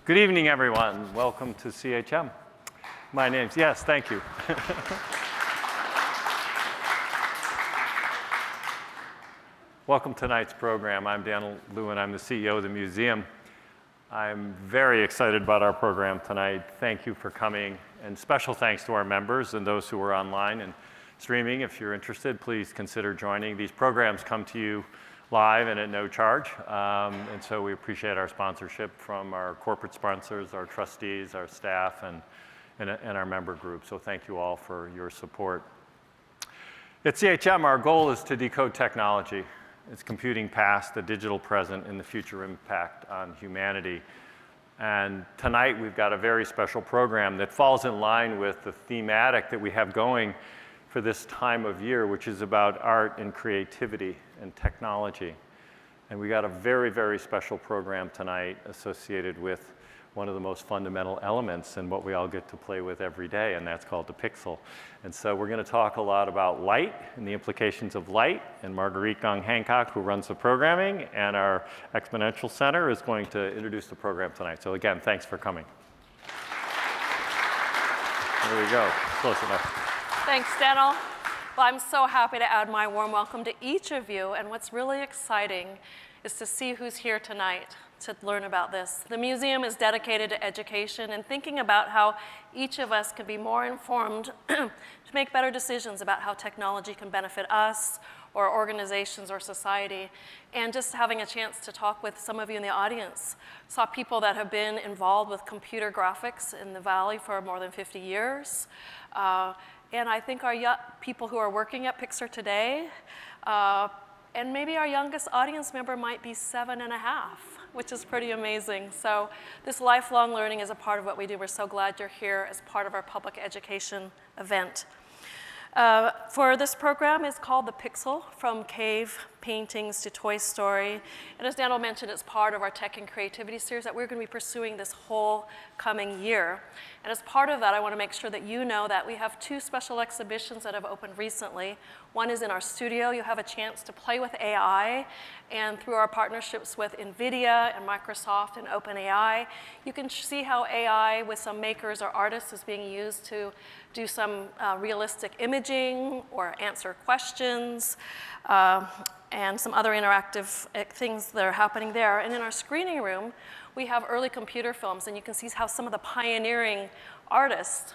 Good evening, everyone. Welcome to CHM. My name's, yes, thank you. Welcome to tonight's program. I'm Dan Lewin. I'm the CEO of the museum. I'm very excited about our program tonight. Thank you for coming, and special thanks to our members and those who are online and streaming. If you're interested, please consider joining. These programs come to you live and at no charge, and so we appreciate our sponsorship from our corporate sponsors, our trustees, our staff, and our member group. So thank you all for your support. At CHM, our goal is to decode technology. It's computing past, the digital present, and the future impact on humanity. And tonight we've got a very special program that falls in line with the thematic that we have going for this time of year, which is about art and creativity and technology. And we got a very, very special program tonight associated with one of the most fundamental elements in what we all get to play with every day, and that's called the pixel. And so we're going to talk a lot about light and the implications of light, and Marguerite Gong-Hancock, who runs the programming, and our Exponential Center is going to introduce the program tonight. So again, thanks for coming. There we go, close enough. Thanks, Daniel. Well, I'm so happy to add my warm welcome to each of you, and what's really exciting is to see who's here tonight to learn about this. The museum is dedicated to education and thinking about how each of us can be more informed to make better decisions about how technology can benefit us or organizations or society. And just having a chance to talk with some of you in the audience. Saw people that have been involved with computer graphics in the Valley for more than 50 years. And I think our people who are working at Pixar today, and maybe our youngest audience member might be 7.5, which is pretty amazing. So this lifelong learning is a part of what we do. We're so glad you're here as part of our public education event. For this program, it's called The Pixel, From Cave Paintings to Toy Story. And as Daniel mentioned, it's part of our Tech and Creativity series that we're going to be pursuing this whole coming year. And as part of that, I want to make sure that you know that we have 2 special exhibitions that have opened recently. One is in our studio. You'll have a chance to play with AI, and through our partnerships with NVIDIA and Microsoft and OpenAI, you can see how AI with some makers or artists is being used to do some realistic imaging or answer questions, and some other interactive things that are happening there. And in our screening room, we have early computer films, and you can see how some of the pioneering artists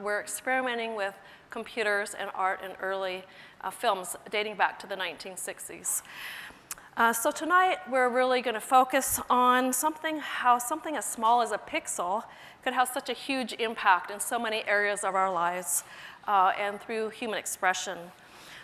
were experimenting with computers and art in early films dating back to the 1960s. So tonight, we're really going to focus on how something as small as a pixel could have such a huge impact in so many areas of our lives and through human expression.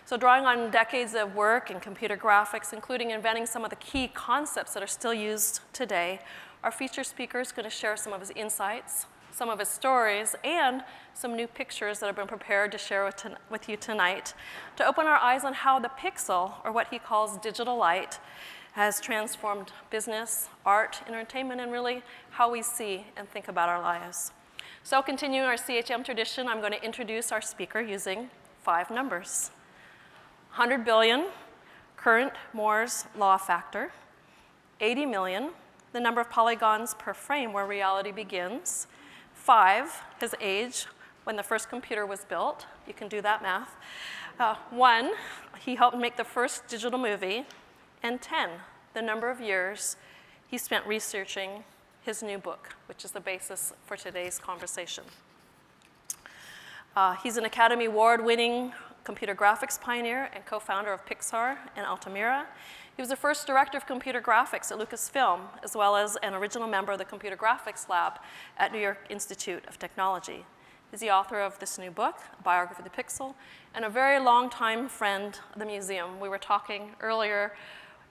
So drawing on decades of work in computer graphics, including inventing some of the key concepts that are still used today, our featured speaker is going to share some of his insights, some of his stories, and some new pictures that have been prepared to share with you tonight to open our eyes on how the pixel, or what he calls digital light, has transformed business, art, entertainment, and really how we see and think about our lives. So continuing our CHM tradition, I'm going to introduce our speaker using 5 numbers. 100 billion, current Moore's law factor. 80 million, the number of polygons per frame where reality begins. 5, his age when the first computer was built. You can do that math. 1, he helped make the first digital movie. And 10, the number of years he spent researching his new book, which is the basis for today's conversation. He's an Academy Award-winning computer graphics pioneer and co-founder of Pixar and Altamira. He was the first director of computer graphics at Lucasfilm, as well as an original member of the Computer Graphics Lab at New York Institute of Technology. He's the author of this new book, Biography of the Pixel, and a very long-time friend of the museum. We were talking earlier,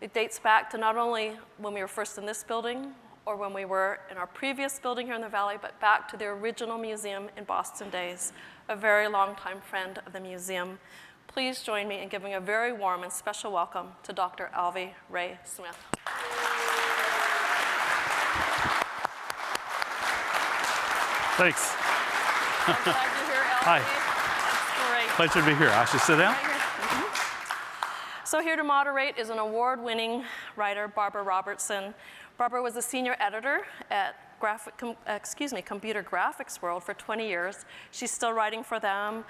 it dates back to not only when we were first in this building or when we were in our previous building here in the Valley, but back to the original museum in Boston days. A very long-time friend of the museum. Please join me in giving a very warm and special welcome to Dr. Alvy Ray Smith. Thanks. I'm glad you're here, Alvy. Hi. Great. Pleasure to be here. I should sit down? So here to moderate is an award-winning writer, Barbara Robertson. Barbara was a senior editor at computer graphics world for 20 years. She's still writing for them,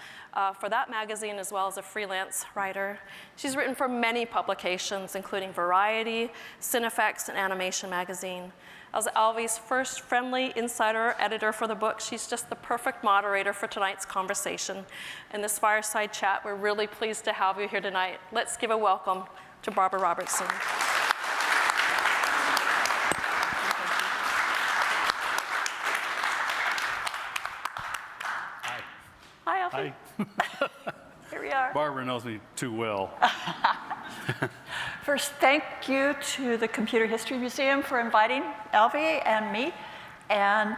for that magazine, as well as a freelance writer. She's written for many publications, including Variety, Cinefex, and Animation Magazine. As Alvy's first friendly insider editor for the book, she's just the perfect moderator for tonight's conversation. In this fireside chat, we're really pleased to have you here tonight. Let's give a welcome to Barbara Robertson. Hi, Alvy. Hi. Here we are. Barbara knows me too well. First, thank you to the Computer History Museum for inviting Alvy and me, and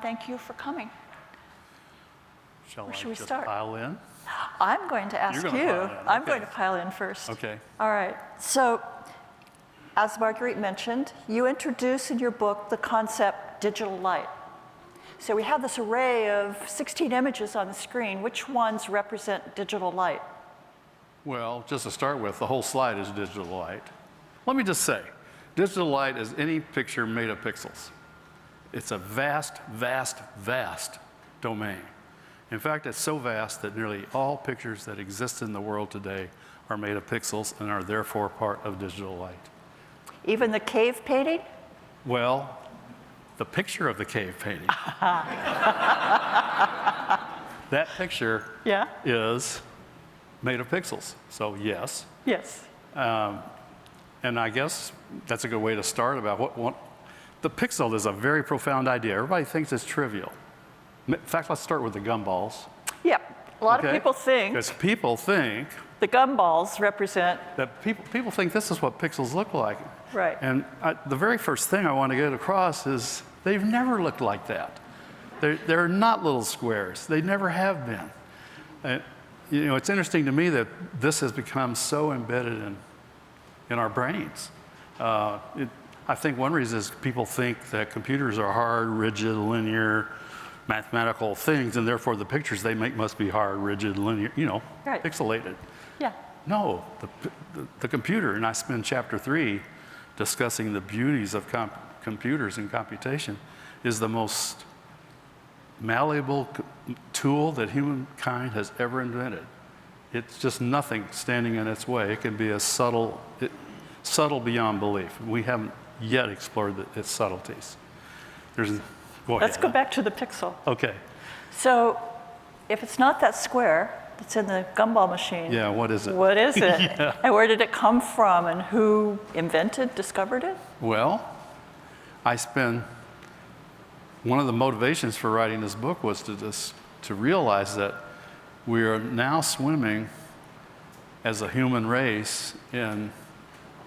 thank you for coming. Shall I should we just start? pile in? I'm going to ask You're gonna you. pile in, I'm okay. going to pile in first. Okay. All right. So, as Marguerite mentioned, you introduce in your book the concept digital light. So we have this array of 16 images on the screen. Which ones represent digital light? Well, just to start with, the whole slide is digital light. Let me just say, digital light is any picture made of pixels. It's a vast, vast, vast domain. In fact, it's so vast that nearly all pictures that exist in the world today are made of pixels and are therefore part of digital light. Even the cave painting? Well, the picture of the cave painting. That picture Yeah. is made of pixels, so yes. Yes. And I guess that's a good way to start about what the pixel is a very profound idea. Everybody thinks it's trivial. In fact, let's start with the gumballs. Yeah. A lot of people think Because people think the gumballs represent. that people think this is what pixels look like. Right. And the very first thing I want to get across is they've never looked like that. They're not little squares. They never have been. You know, it's interesting to me that this has become so embedded in our brains. I think one reason is people think that computers are hard, rigid, linear, mathematical things, and therefore the pictures they make must be hard, rigid, linear, Right. pixelated. Yeah. No, the computer, and I spend chapter 3 discussing the beauties of computers and computation, is the most malleable tool that humankind has ever invented. It's just nothing standing in its way. It can be as subtle beyond belief. We haven't yet explored its subtleties. Go ahead. Let's go back to the pixel. Okay. So, if it's not that square that's in the gumball machine, Yeah, what is it? what is it? Yeah. And where did it come from? And who discovered it? Well, one of the motivations for writing this book was to realize that we are now swimming as a human race in,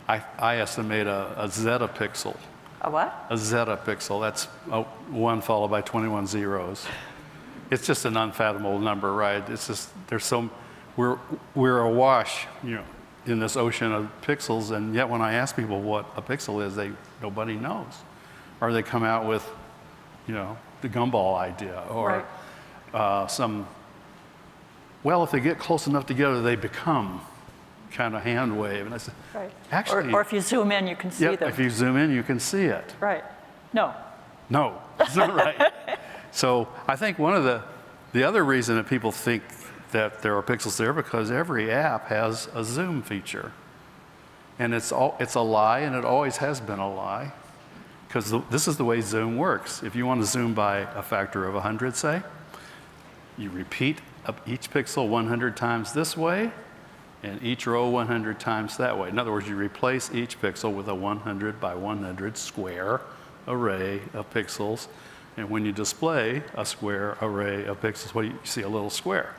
I estimate, a zettapixel. A what? A zettapixel, that's 1 followed by 21 zeros. It's just an unfathomable number, right? It's just, we're awash, in this ocean of pixels, and yet when I ask people what a pixel is, nobody knows. Or they come out with, the gumball idea, or if they get close enough together, they become kind of hand wave. And I said, Right. actually, Or if you zoom in, you can see them. if you zoom in, you can see it. Right. No. No, it's not right. So I think one of the other reason that people think that there are pixels there, because every app has a zoom feature. And it's a lie, and it always has been a lie, because this is the way zoom works. If you want to zoom by a factor of 100, say, you repeat each pixel 100 times this way, and each row 100 times that way. In other words, you replace each pixel with a 100 by 100 square array of pixels. And when you display a square array of pixels, what do you see? A little square,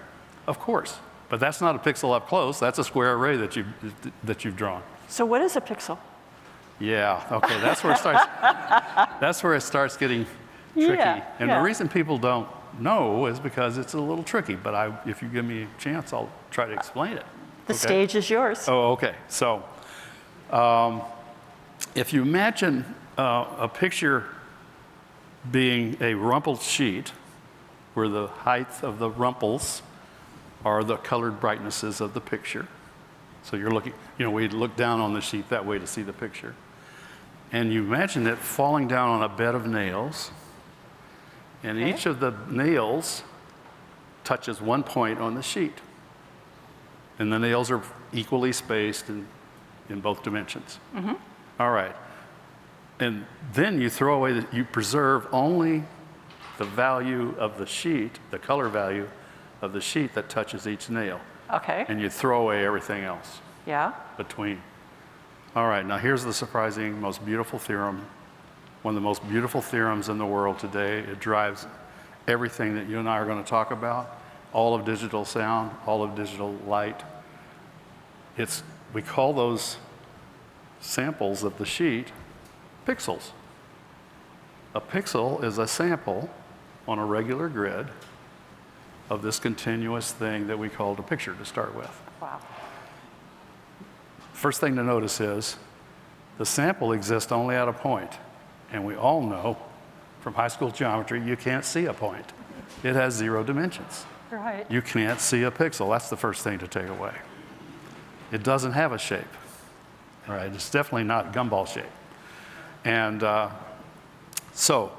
of course. But that's not a pixel up close. That's a square array that you've drawn. So what is a pixel? Yeah. Okay. That's where it starts. That's where it starts getting tricky. Yeah, And yeah. the reason people don't know is because it's a little tricky. But if you give me a chance, I'll try to explain it. The Okay? stage is yours. Oh, okay. So, if you imagine a picture being a rumpled sheet, where the height of the rumples are the colored brightnesses of the picture. So you're looking, we look down on the sheet that way to see the picture. And you imagine it falling down on a bed of nails, And Okay. each of the nails touches one point on the sheet. And the nails are equally spaced in both dimensions. All right. And then you throw away, you preserve only the value of the sheet, the color value of the sheet that touches each nail. Okay. And you throw away everything else Yeah. between. All right, now here's the surprising, most beautiful theorem, one of the most beautiful theorems in the world today. It drives everything that you and I are going to talk about, all of digital sound, all of digital light. We call those samples of the sheet pixels. A pixel is a sample on a regular grid of this continuous thing that we called a picture to start with. Wow. First thing to notice is the sample exists only at a point. And we all know from high school geometry, you can't see a point. It has 0 dimensions. Right. You can't see a pixel. That's the first thing to take away. It doesn't have a shape. All right, it's definitely not gumball shape. And so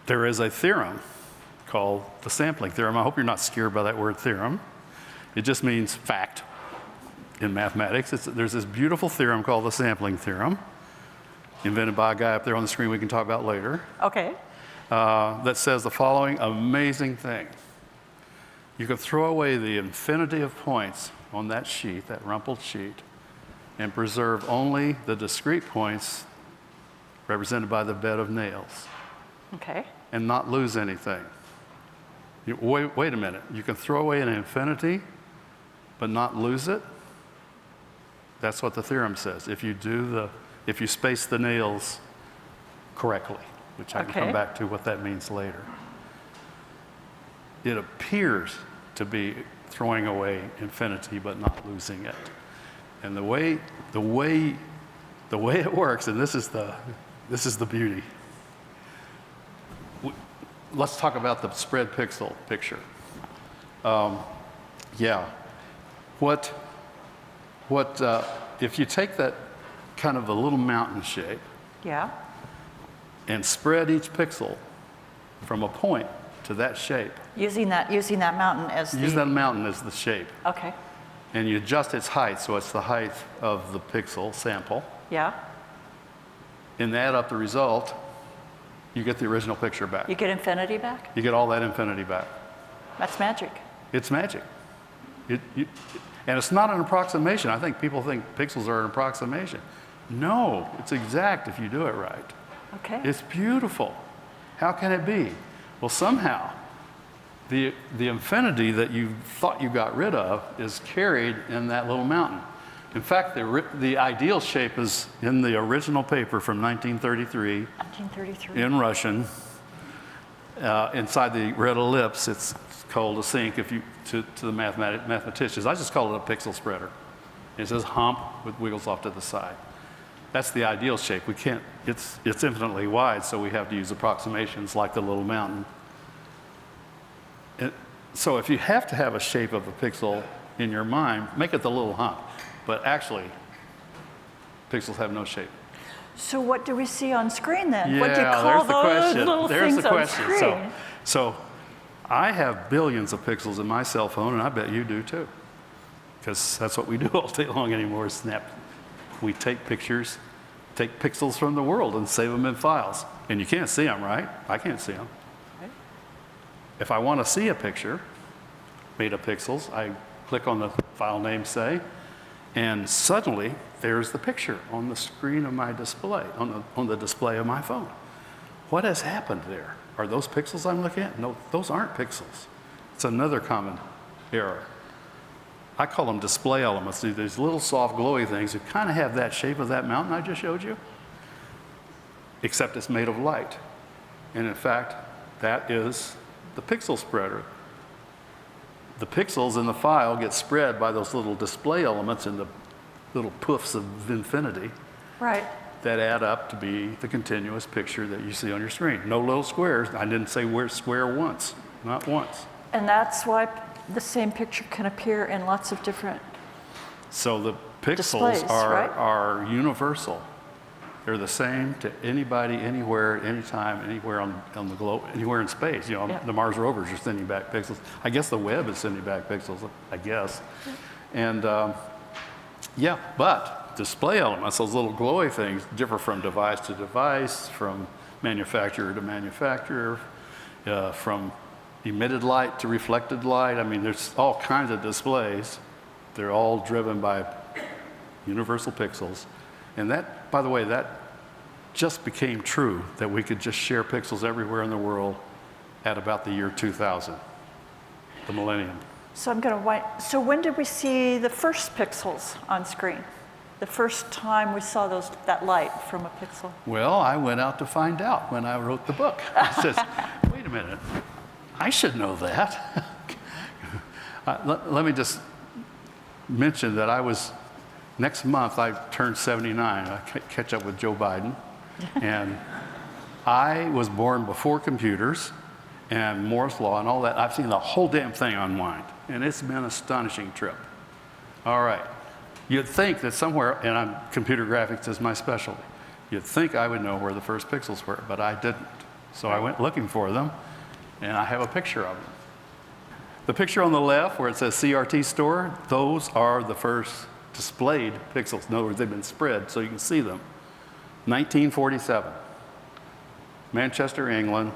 there is a theorem called the sampling theorem. I hope you're not scared by that word theorem. It just means fact in mathematics. There's this beautiful theorem called the sampling theorem, invented by a guy up there on the screen we can talk about later, Okay. that says the following amazing thing. You can throw away the infinity of points on that sheet, that rumpled sheet, and preserve only the discrete points represented by the bed of nails, Okay. and not lose anything. Wait a minute. You can throw away an infinity, but not lose it? That's what the theorem says. If you space the nails correctly, which I can Okay. come back to what that means later. It appears to be throwing away infinity, but not losing it. And the way it works, and this is the beauty. Let's talk about the spread pixel picture. If you take that kind of a little mountain shape Yeah. and spread each pixel from a point to that shape, Using that mountain as the. use that mountain as the shape, Okay. and you adjust its height, so it's the height of the pixel sample, Yeah. and add up the result, you get the original picture back. You get infinity back? You get all that infinity back. That's magic. It's magic. And it's not an approximation. I think people think pixels are an approximation. No, it's exact if you do it right. Okay. It's beautiful. How can it be? Well, somehow, the infinity that you thought you got rid of is carried in that little mountain. In fact, the ideal shape is in the original paper from 1933 1933. in Russian. Inside the red ellipse, it's called a sink to the mathematicians. I just call it a pixel spreader. It says hump with wiggles off to the side. That's the ideal shape. We can't, it's infinitely wide, so we have to use approximations like the little mountain. So if you have to have a shape of a pixel in your mind, make it the little hump. But actually, pixels have no shape. So what do we see on screen then? Yeah, What do you call there's the those question. little There's things the on question. screen? So I have billions of pixels in my cell phone, and I bet you do too. Because that's what we do all day long anymore, is snap. We take pictures, take pixels from the world and save them in files. And you can't see them, right? I can't see them. Right. If I want to see a picture made of pixels, I click on the file name, say, and suddenly there's the picture on the screen of my display, on the display of my phone. What has happened there? Are those pixels I'm looking at? No, those aren't pixels. It's another common error. I call them display elements. These little soft glowy things that kind of have that shape of that mountain I just showed you, except it's made of light. And in fact, that is the pixel spreader. The pixels in the file get spread by those little display elements in the little poofs of infinity Right. that add up to be the continuous picture that you see on your screen. No little squares. I didn't say square once, not once. And that's why the same picture can appear in lots of different. So the pixels Displays, right? are universal. They're the same to anybody, anywhere, anytime, anywhere on the globe, anywhere in space. You know, Yeah. the Mars rovers are sending back pixels. I guess the Webb is sending back pixels, I guess. And yeah, but display elements, those little glowy things, differ from device to device, from manufacturer to manufacturer, from emitted light to reflected light. I mean, there's all kinds of displays. They're all driven by universal pixels. And that, by the way, that just became true, that we could just share pixels everywhere in the world at about the year 2000, the millennium. So I'm going to wind. So when did we see the first pixels on screen? The first time we saw that light from a pixel? Well, I went out to find out when I wrote the book. I says, wait a minute, I should know that. Let me just mention that next month I turned 79. I catch up with Joe Biden. And I was born before computers and Moore's Law and all that. I've seen the whole damn thing unwind. And it's been an astonishing trip. All right. You'd think that somewhere, and computer graphics is my specialty, you'd think I would know where the first pixels were, but I didn't. So I went looking for them, and I have a picture of them. The picture on the left where it says CRT store, those are the first displayed pixels. In other words, they've been spread so you can see them. 1947, Manchester, England,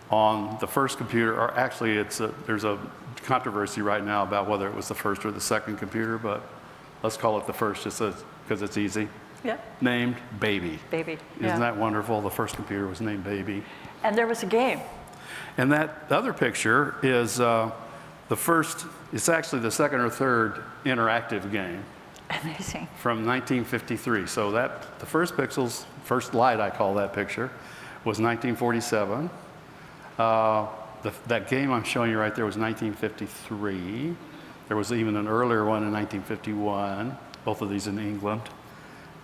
on the first computer, or actually there's a controversy right now about whether it was the first or the second computer, but let's call it the first just because it's easy. Yeah. Named Baby. Baby. Isn't that wonderful? The first computer was named Baby. And there was a game. And that other picture is it's actually the second or third interactive game. Amazing. From 1953. So the first pixels, first light I call that picture, was 1947. That game I'm showing you right there was 1953. There was even an earlier one in 1951, both of these in England.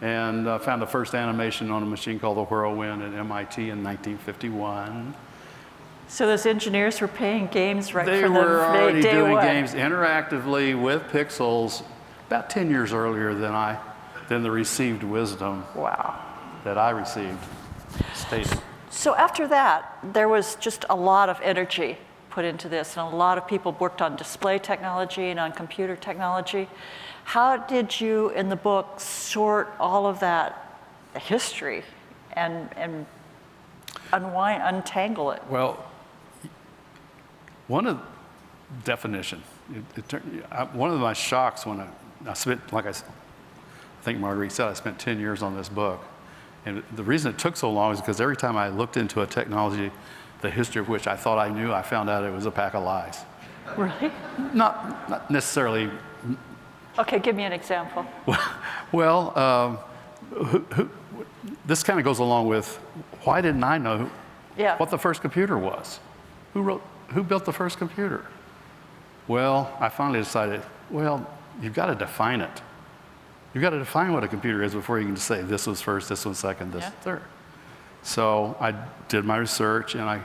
And I found the first animation on a machine called the Whirlwind at MIT in 1951. So those engineers were playing games right They from were already day doing one. games interactively with pixels about 10 years earlier than the received wisdom Wow. that I received stated. So after that, there was just a lot of energy put into this, and a lot of people worked on display technology and on computer technology. How did you, in the book, sort all of that history and untangle it? Well, one of definition. One of my shocks when I spent, like I think Marguerite said, I spent 10 years on this book. And the reason it took so long is because every time I looked into a technology, the history of which I thought I knew, I found out it was a pack of lies. Really? Not necessarily. Okay, give me an example. Well, this kind of goes along with why didn't I know what the first computer was? Who built the first computer? Well, I finally decided, you've got to define it. You've got to define what a computer is before you can just say this was first, this was second, this was third. So I did my research and I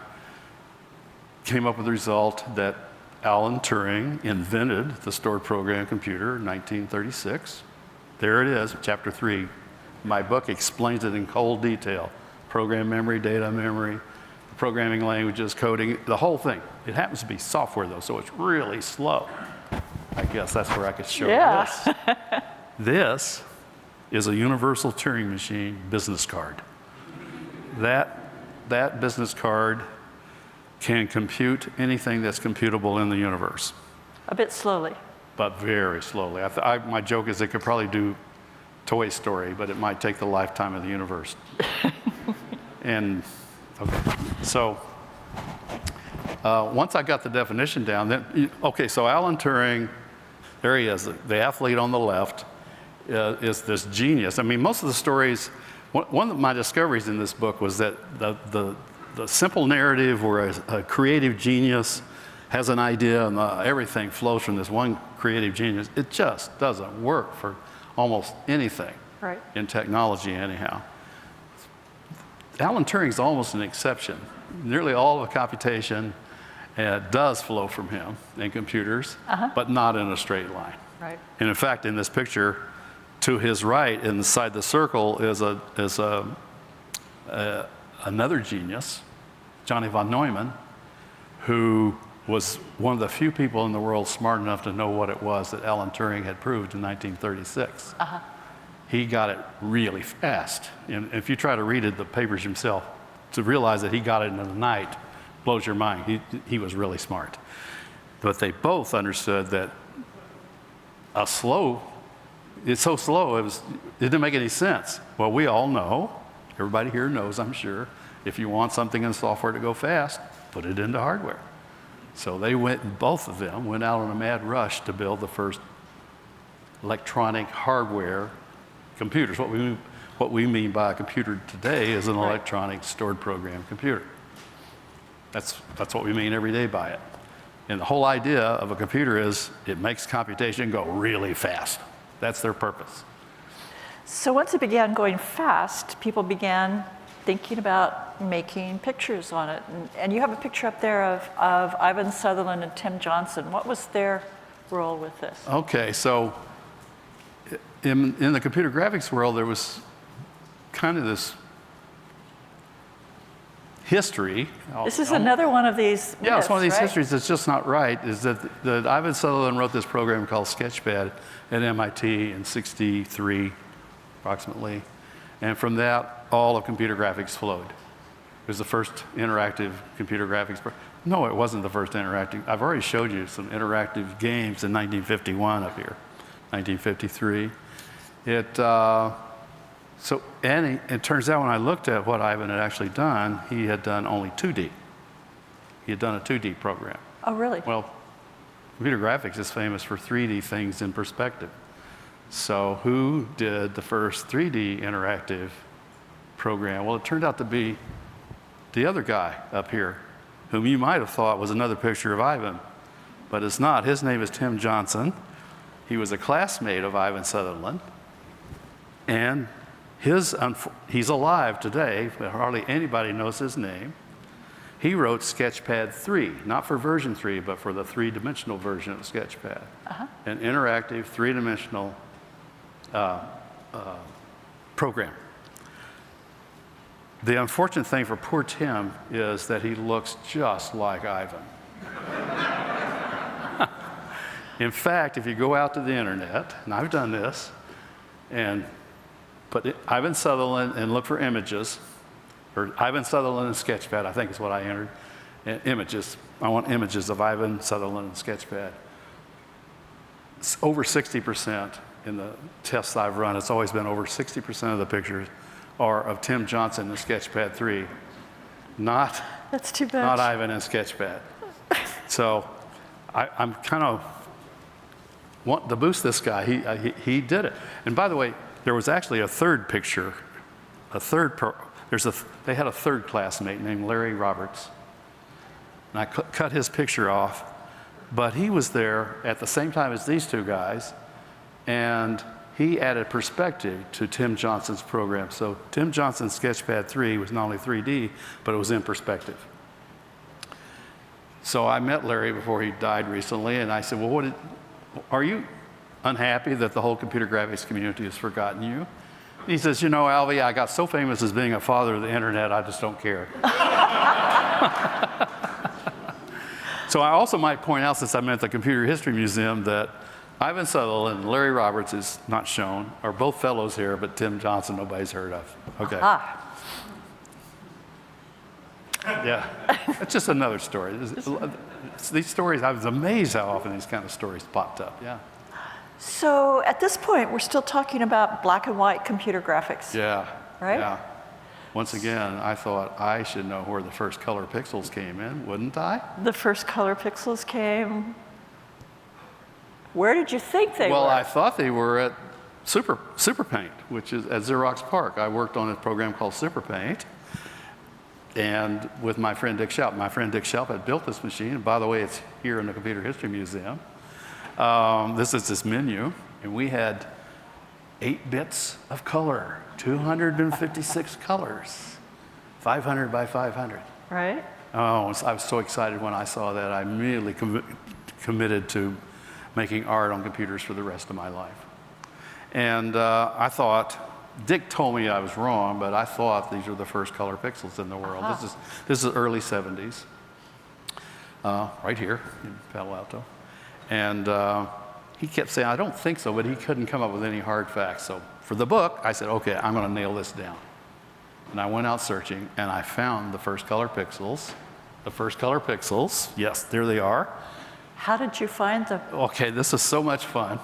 came up with the result that Alan Turing invented the stored program computer in 1936. There it is, chapter 3. My book explains it in cold detail. Program memory, data memory, programming languages, coding, the whole thing. It happens to be software though, so it's really slow. I guess that's where I could show this. This is a universal Turing machine business card. That business card can compute anything that's computable in the universe. A bit slowly. But very slowly. My joke is it could probably do Toy Story, but it might take the lifetime of the universe. And, okay, so once I got the definition down, so Alan Turing, there he is, the athlete on the left, is this genius. I mean, most of the stories, one of my discoveries in this book was that the simple narrative where a creative genius has an idea and everything flows from this one creative genius, it just doesn't work for almost anything in technology anyhow. Alan Turing's almost an exception. Nearly all of the computation does flow from him in computers, but not in a straight line. Right. And in fact, in this picture, To his right, inside the circle, is another genius, Johnny von Neumann, who was one of the few people in the world smart enough to know what it was that Alan Turing had proved in 1936. He got it really fast. And if you try to read the papers yourself, to realize that he got it in a night blows your mind. He was really smart. But they both understood that it's so slow, it didn't make any sense. Well, we all know, everybody here knows, I'm sure, if you want something in software to go fast, put it into hardware. So both of them went out on a mad rush to build the first electronic hardware computers. What we mean by a computer today is an electronic stored program computer. That's what we mean every day by it. And the whole idea of a computer is it makes computation go really fast. That's their purpose. So once it began going fast, people began thinking about making pictures on it. And you have a picture up there of Ivan Sutherland and Tim Johnson. What was their role with this? Okay, so in the computer graphics world, there was kind of this history. This is another one of these myths, yeah, it's one of these right? histories that's just not right, is that Ivan Sutherland wrote this program called Sketchpad at MIT in '63, approximately. And from that, all of computer graphics flowed. It was the first interactive computer graphics. No, it wasn't the first interactive. I've already showed you some interactive games in 1951 up here, 1953. And it turns out when I looked at what Ivan had actually done, he had done only 2D. He had done a 2D program. Oh, really? Well, computer graphics is famous for 3D things in perspective. So who did the first 3D interactive program? Well, it turned out to be the other guy up here, whom you might have thought was another picture of Ivan, but it's not. His name is Tim Johnson. He was a classmate of Ivan Sutherland, and he's alive today, but hardly anybody knows his name. He wrote Sketchpad 3, not for version 3, but for the three-dimensional version of Sketchpad. An interactive, three-dimensional program. The unfortunate thing for poor Tim is that he looks just like Ivan. In fact, if you go out to the internet, and I've done this, and put Ivan Sutherland and look for images, or Ivan Sutherland and Sketchpad, I think is what I entered, and images. I want images of Ivan Sutherland and Sketchpad. It's over 60% in the tests I've run. It's always been over 60% of the pictures are of Tim Johnson and Sketchpad 3, That's too bad. not Ivan and Sketchpad. So I'm kind of wanting to boost this guy. He did it. And by the way, there was actually a third picture, they had a third classmate named Larry Roberts. And I cut his picture off, but he was there at the same time as these two guys, and he added perspective to Tim Johnson's program. So Tim Johnson's Sketchpad 3 was not only 3D, but it was in perspective. So I met Larry before he died recently, and I said, well, are you unhappy that the whole computer graphics community has forgotten you? He says, you know, Alvy, I got so famous as being a father of the internet, I just don't care. So I also might point out, since I'm at the Computer History Museum, that Ivan Sutherland and Larry Roberts is not shown, are both fellows here, but Tim Johnson nobody's heard of. Okay. Yeah, it's just another story. These stories, I was amazed how often these kind of stories popped up, yeah. So at this point, we're still talking about black and white computer graphics. Yeah. Right? Yeah. Once again, I thought I should know where the first color pixels came in, wouldn't I? The first color pixels came. Where did you think they were? Well, I thought they were at Super Paint, which is at Xerox PARC. I worked on a program called Super Paint, and with my friend Dick Shelp. My friend Dick Shelp had built this machine, and by the way, it's here in the Computer History Museum. This is this menu, and we had 8 bits of color, 256 colors, 500 by 500. Right? Oh, I was so excited when I saw that. I immediately committed to making art on computers for the rest of my life. And I thought, Dick told me I was wrong, but I thought these were the first color pixels in the world. This is early 70s, right here in Palo Alto. And he kept saying, I don't think so, but he couldn't come up with any hard facts. So for the book, I said, okay, I'm going to nail this down. And I went out searching, and I found the first color pixels. The first color pixels, yes, there they are. How did you find them? Okay, this is so much fun.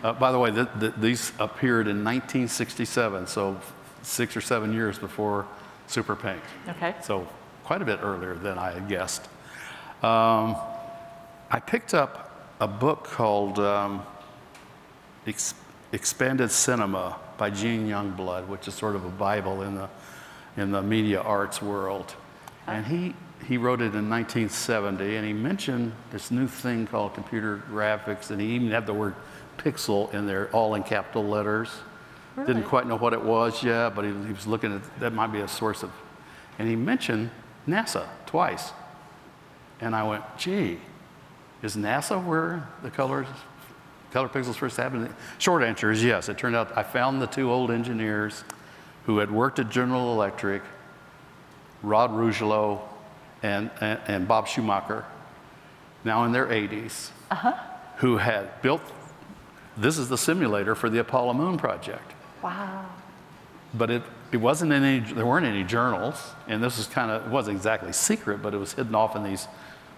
By the way, these appeared in 1967, so 6 or 7 years before Super Paint. Okay. So quite a bit earlier than I had guessed. I picked up a book called Expanded Cinema by Gene Youngblood, which is sort of a Bible in the media arts world. And he wrote it in 1970, and he mentioned this new thing called computer graphics, and he even had the word pixel in there, all in capital letters. Really? Didn't quite know what it was yet, but he was looking at, that might be a source of, and he mentioned NASA twice. And I went, gee, is NASA where the color pixels first happened? Short answer is yes. It turned out I found the two old engineers who had worked at General Electric, Rod Rougelot and Bob Schumacher, now in their 80s, who had built, this is the simulator for the Apollo Moon project. Wow. But it wasn't there weren't any journals, and this is it wasn't exactly secret, but it was hidden off in these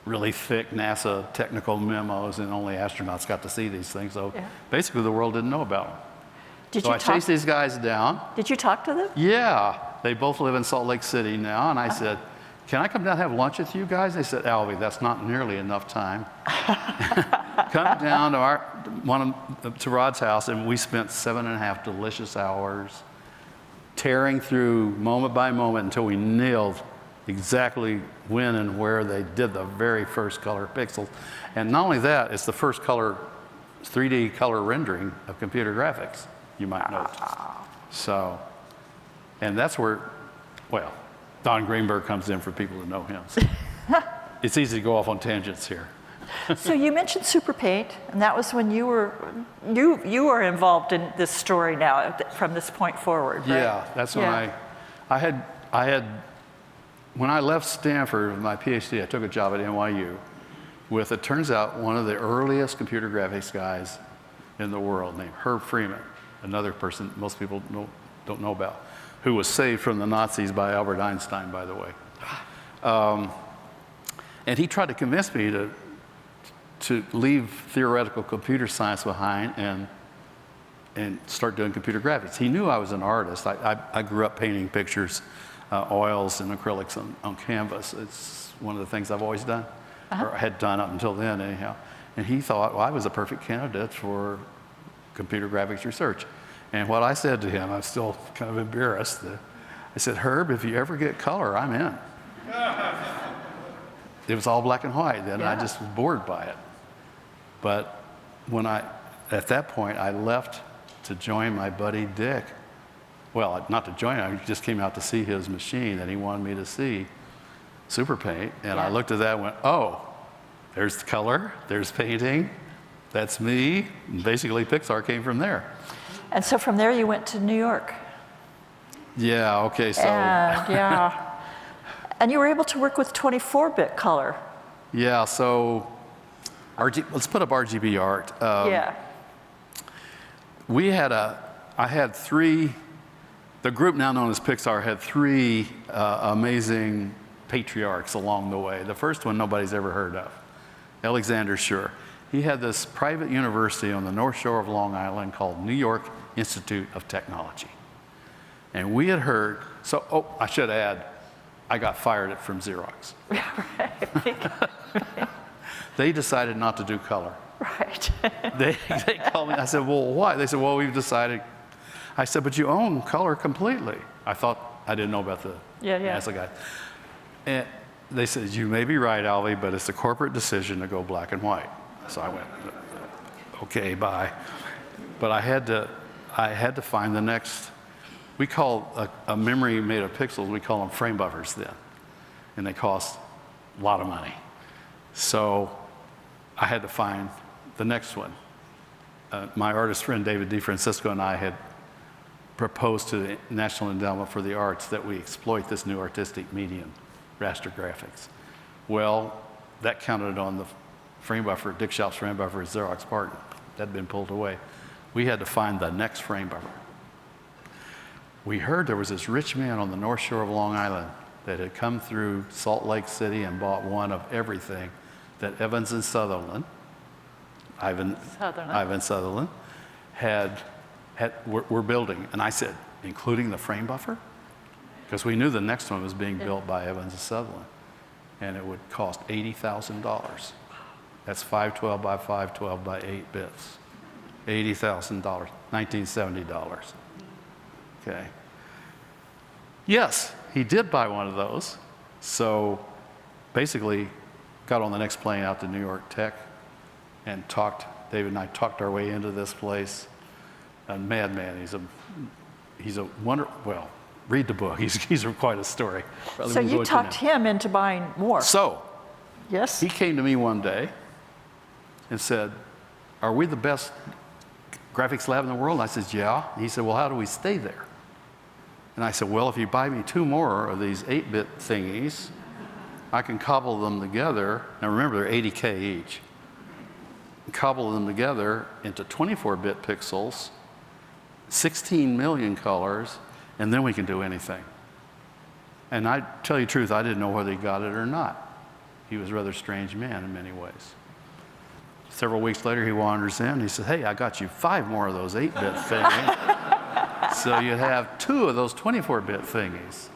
really thick NASA technical memos, and only astronauts got to see these things. So basically the world didn't know about them. So I chased these guys down. Did you talk to them? Yeah, they both live in Salt Lake City now, and I said, can I come down and have lunch with you guys? They said, Alvy, that's not nearly enough time. Come down to Rod's house, and we spent 7.5 delicious hours tearing through moment by moment until we nailed exactly when and where they did the very first color pixels. And not only that, it's the first 3D color rendering of computer graphics, you might note. So, and that's where, well, Don Greenberg comes in for people who know him. So it's easy to go off on tangents here. So you mentioned Super Paint, and that was when you were involved in this story now from this point forward, right? Yeah, that's when I had when I left Stanford with my PhD, I took a job at NYU with, it turns out, one of the earliest computer graphics guys in the world named Herb Freeman, another person most people don't know about, who was saved from the Nazis by Albert Einstein, by the way. And he tried to convince me to leave theoretical computer science behind and start doing computer graphics. He knew I was an artist. I grew up painting pictures, oils and acrylics on canvas. It's one of the things I've always done, or had done up until then anyhow. And he thought, well, I was a perfect candidate for computer graphics research. And what I said to him, I'm still kind of embarrassed. I said, Herb, if you ever get color, I'm in. It was all black and white then, and I just was bored by it. But at that point, I left to join my buddy Dick. Well, not to join him, I just came out to see his machine that he wanted me to see, Super Paint. And I looked at that and went, oh, there's color, there's painting, that's me. And basically, Pixar came from there. And so from there, you went to New York. Yeah, okay, so. And you were able to work with 24-bit color. Yeah, so let's put up RGB art. I had three, the group now known as Pixar had three amazing patriarchs along the way. The first one nobody's ever heard of, Alexander Shure. He had this private university on the North Shore of Long Island called New York Institute of Technology. And we had heard, I should add, I got fired from Xerox. They decided not to do color. Right. They called me, I said, well, why? They said, well, we've decided. I said, but you own color completely. I thought, I didn't know about the NASA guy. And they said, you may be right, Alvy, but it's a corporate decision to go black and white. So I went, okay, bye. But I had to find the next. We call a memory made of pixels, we call them frame buffers then. And they cost a lot of money. So I had to find the next one. my artist friend David DeFrancisco and I had proposed to the National Endowment for the Arts that we exploit this new artistic medium, raster graphics. Well, that counted on the frame buffer, Dick Shop's frame buffer, Xerox partner. That had been pulled away. We had to find the next frame buffer. We heard there was this rich man on the North Shore of Long Island that had come through Salt Lake City and bought one of everything that Evans and Sutherland, Ivan Sutherland, were building. And I said, including the frame buffer? Because we knew the next one was being built by Evans and Sutherland. And it would cost $80,000. That's 512 by 512 by 8 bits. $80,000, $1970. Okay. Yes, he did buy one of those. So basically, got on the next plane out to New York Tech and David and I talked our way into this place. A madman, he's a wonder, well, read the book, he's quite a story. Probably So won't go you into talked now. him into buying more. So, Yes? he came to me one day and said, are we the best graphics lab in the world? And I said, yeah. And he said, well, how do we stay there? And I said, well, if you buy me 2 more of these 8-bit thingies, I can cobble them together. Now remember, they're 80K each. Cobble them together into 24-bit pixels, 16 million colors, and then we can do anything. And I tell you the truth, I didn't know whether he got it or not. He was a rather strange man in many ways. Several weeks later, he wanders in. He says, hey, I got you 5 more of those 8-bit thingies. So you have 2 of those 24-bit thingies.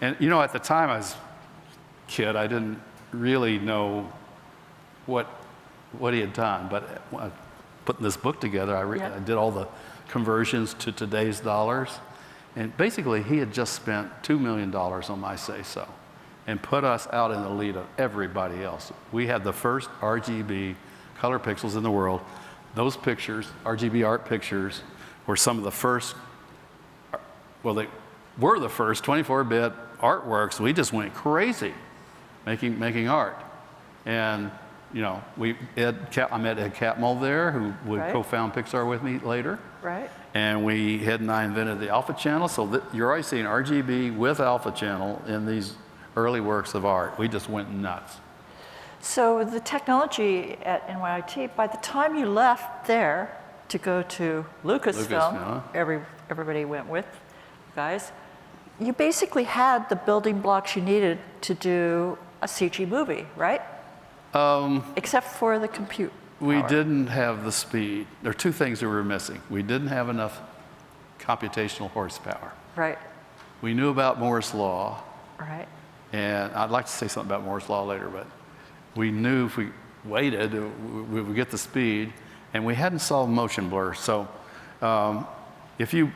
And you know, at the time I was a kid, I didn't really know what he had done. But putting this book together, I did all the conversions to today's dollars. And basically, he had just spent $2 million on my say-so and put us out in the lead of everybody else. We had the first RGB color pixels in the world. Those pictures, RGB art pictures, were some of the first, well, they were the first 24-bit artworks. We just went crazy making art. And, you know, I met Ed Catmull there, who would co-found Pixar with me later. Right. And Ed and I invented the alpha channel. So you're already seeing RGB with alpha channel in these early works of art. We just went nuts. So the technology at NYIT, by the time you left there to go to Lucasfilm, everybody went with, guys, you basically had the building blocks you needed to do a CG movie, right? Except for the compute power. We didn't have the speed. There are 2 things that we were missing. We didn't have enough computational horsepower. Right. We knew about Moore's Law. Right. And I'd like to say something about Moore's Law later, but we knew if we waited, we would get the speed, and we hadn't solved motion blur. So if you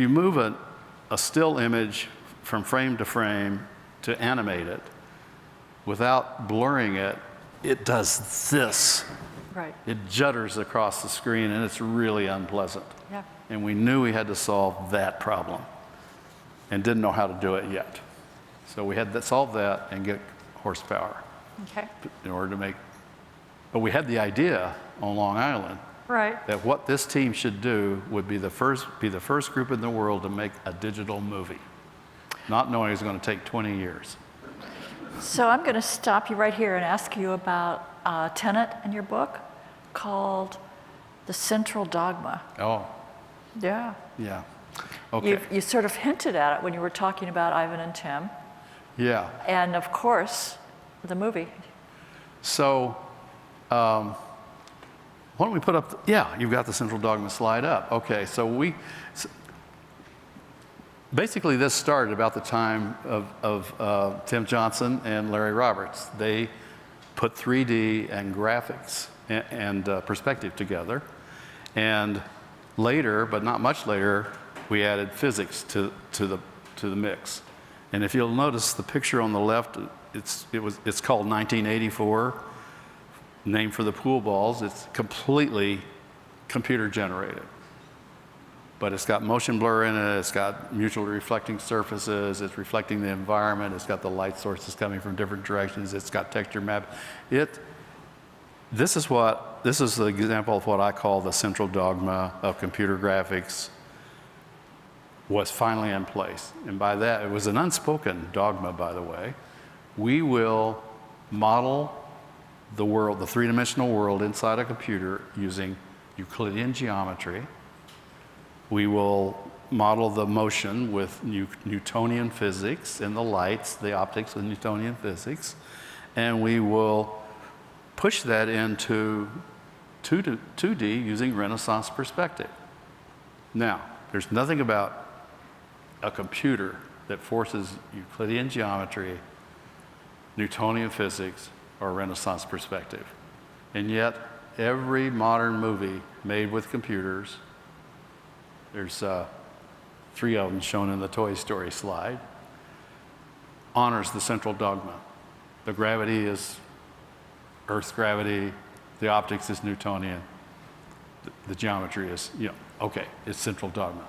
move a still image from frame to frame to animate it without blurring it, it does this. Right. It judders across the screen, and it's really unpleasant. Yeah. And we knew we had to solve that problem and didn't know how to do it yet. So we had to solve that and get horsepower Okay. in order to make, but we had the idea on Long Island Right. that what this team should do would be the first group in the world to make a digital movie, not knowing it was going to take 20 years. So I'm going to stop you right here and ask you about a tenet in your book called the Central Dogma. Oh, Yeah. yeah. Okay. You sort of hinted at it when you were talking about Ivan and Tim. Yeah. And of course, the movie. So, why don't we put up, you've got the Central Dogma slide up. Okay, so basically this started about the time of Tim Johnson and Larry Roberts. They put 3D and graphics and perspective together. And later, but not much later, we added physics to the mix. And if you'll notice the picture on the left, it's called 1984, named for the pool balls. It's completely computer generated. But it's got motion blur in it, it's got mutually reflecting surfaces, it's reflecting the environment, it's got the light sources coming from different directions, it's got texture map. It this is the example of what I call the central dogma of computer graphics was finally in place. And by that, it was an unspoken dogma, by the way. We will model the world, the three-dimensional world inside a computer using Euclidean geometry. We will model the motion with Newtonian physics and the lights, the optics with Newtonian physics. And we will push that into 2D using Renaissance perspective. Now, there's nothing about a computer that forces Euclidean geometry, Newtonian physics, or Renaissance perspective. And yet, every modern movie made with computers, there's 3 of them shown in the Toy Story slide, honors the central dogma. The gravity is Earth's gravity, the optics is Newtonian, the geometry is, okay, it's central dogma.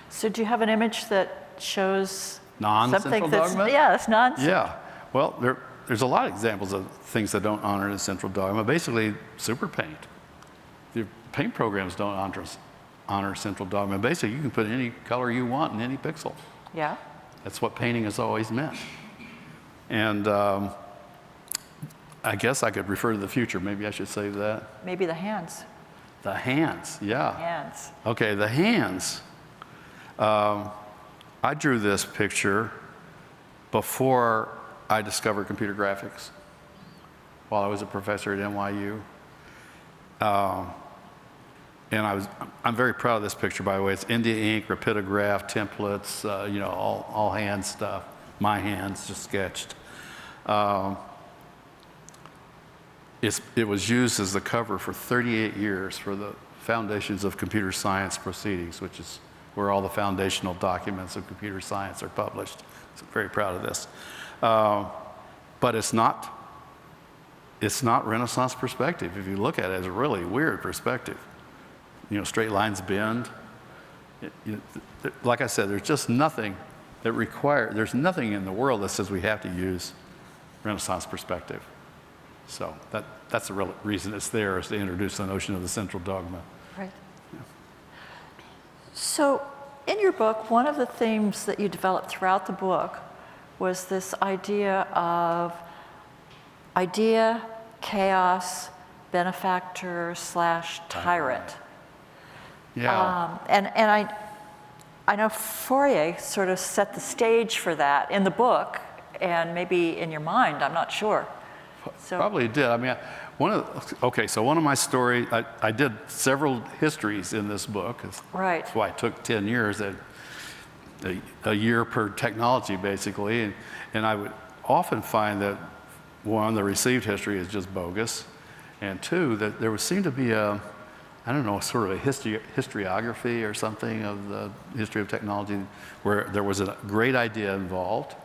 So do you have an image that shows Non-central something that's, dogma? yeah, it's non-central. Yeah, well, there's a lot of examples of things that don't honor the central dogma. Basically, super paint. The paint programs don't honor central dogma. Basically, you can put any color you want in any pixel. Yeah. That's what painting has always meant. And I guess I could refer to the future. Maybe I should save that. Maybe the hands. The hands, yeah. Hands. Okay, the hands. I drew this picture before I discovered computer graphics while I was a professor at NYU. And I'm very proud of this picture, by the way. It's India ink, rapidograph, templates, all hand stuff. My hands, just sketched. It was used as the cover for 38 years for the Foundations of Computer Science Proceedings, which is where all the foundational documents of computer science are published. So I'm very proud of this. But it's not Renaissance perspective. If you look at it, it's a really weird perspective. Straight lines bend. Like I said, there's just nothing there's nothing in the world that says we have to use Renaissance perspective. So that's the real reason it's there, is to introduce the notion of the central dogma. Right. Yeah. So in your book, one of the themes that you developed throughout the book was this idea of idea, chaos, benefactor / tyrant. Yeah. And I know Fourier sort of set the stage for that in the book, and maybe in your mind, I'm not sure. So, probably did. I mean, one of my stories, I did several histories in this book. right. That's why it took 10 years, a year per technology, basically. And I would often find that, one, the received history is just bogus, and two, that there would seem to be sort of a historiography or something of the history of technology where there was a great idea involved,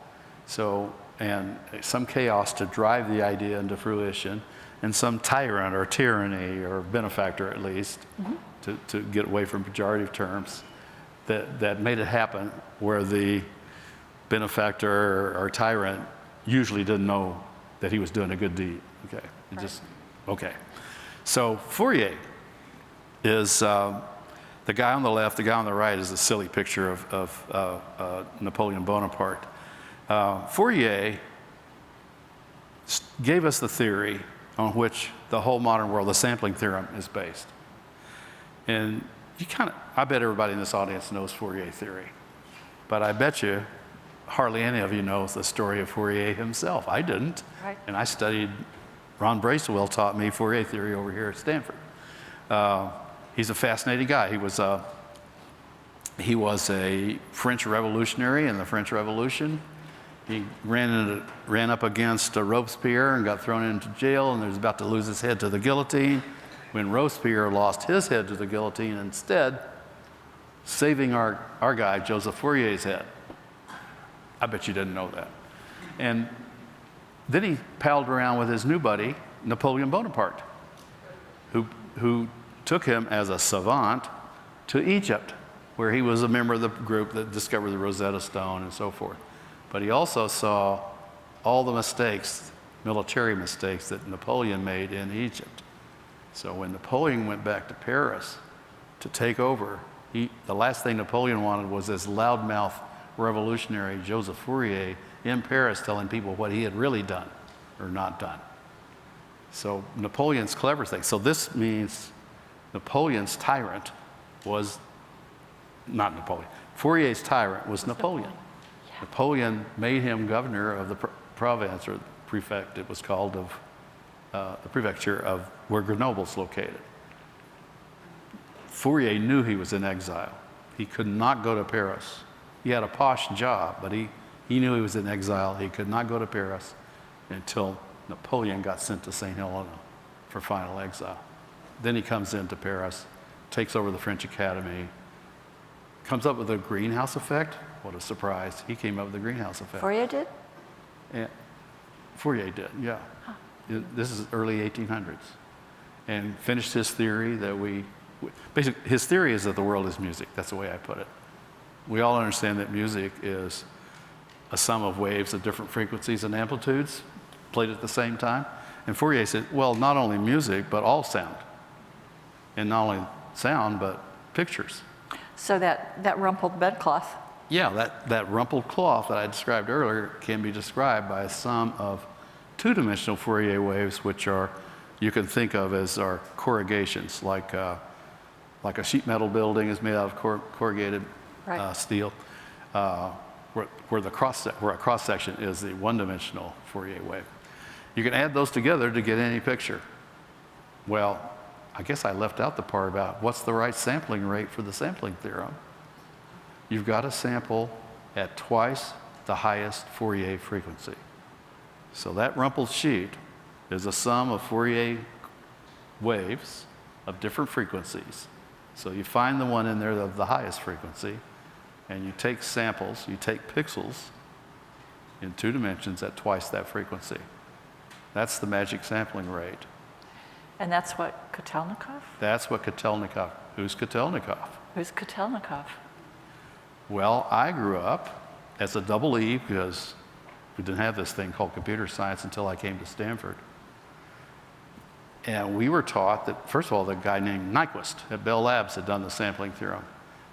and some chaos to drive the idea into fruition, and some tyrant or tyranny or benefactor at least, to get away from pejorative terms, that made it happen, where the benefactor or tyrant usually didn't know that he was doing a good deed. Okay, okay. So Fourier is the guy on the left. The guy on the right is a silly picture of Napoleon Bonaparte. Fourier gave us the theory on which the whole modern world, the sampling theorem, is based. And I bet everybody in this audience knows Fourier theory, but I bet you hardly any of you know the story of Fourier himself. I didn't. Right. And I studied, Ron Bracewell taught me Fourier theory over here at Stanford. He's a fascinating guy. He was a French revolutionary in the French Revolution. He ran up against Robespierre and got thrown into jail, and he was about to lose his head to the guillotine when Robespierre lost his head to the guillotine instead, saving our guy, Joseph Fourier's head. I bet you didn't know that. And then he palled around with his new buddy, Napoleon Bonaparte, who took him as a savant to Egypt, where he was a member of the group that discovered the Rosetta Stone and so forth. But he also saw all the mistakes, military mistakes, that Napoleon made in Egypt. So when Napoleon went back to Paris to take over, the last thing Napoleon wanted was this loudmouth revolutionary Joseph Fourier in Paris telling people what he had really done or not done. So Napoleon's clever thing. So this means Napoleon's tyrant was not Napoleon. Fourier's tyrant was Napoleon. Yeah. Napoleon made him governor of the province, or prefect it was called, of the prefecture of where Grenoble's located. Fourier knew he was in exile. He could not go to Paris. He had a posh job, but he knew he was in exile. He could not go to Paris until Napoleon got sent to St. Helena for final exile. Then he comes into Paris, takes over the French Academy, comes up with the greenhouse effect. What a surprise. He came up with the greenhouse effect. Fourier did? And Fourier did, yeah. This is early 1800s. And finished his theory that basically, his theory is that the world is music. That's the way I put it. We all understand that music is a sum of waves of different frequencies and amplitudes played at the same time. And Fourier said, well, not only music, but all sound. And not only sound, but pictures. So that rumpled bedcloth. Yeah, that rumpled cloth that I described earlier can be described by a sum of two-dimensional Fourier waves, which you can think of as our corrugations, like a sheet metal building is made out of corrugated steel, where a cross-section is the one-dimensional Fourier wave. You can add those together to get any picture. Well, I guess I left out the part about what's the right sampling rate for the sampling theorem. You've got to sample at twice the highest Fourier frequency. So that rumpled sheet is a sum of Fourier waves of different frequencies. So you find the one in there of the highest frequency, and you take samples, you take pixels in 2 dimensions at twice that frequency. That's the magic sampling rate. And that's what Kotelnikov? That's what Kotelnikov. Who's Kotelnikov? Who's Kotelnikov? Well, I grew up as a double E because we didn't have this thing called computer science until I came to Stanford. And we were taught that, first of all, the guy named Nyquist at Bell Labs had done the sampling theorem.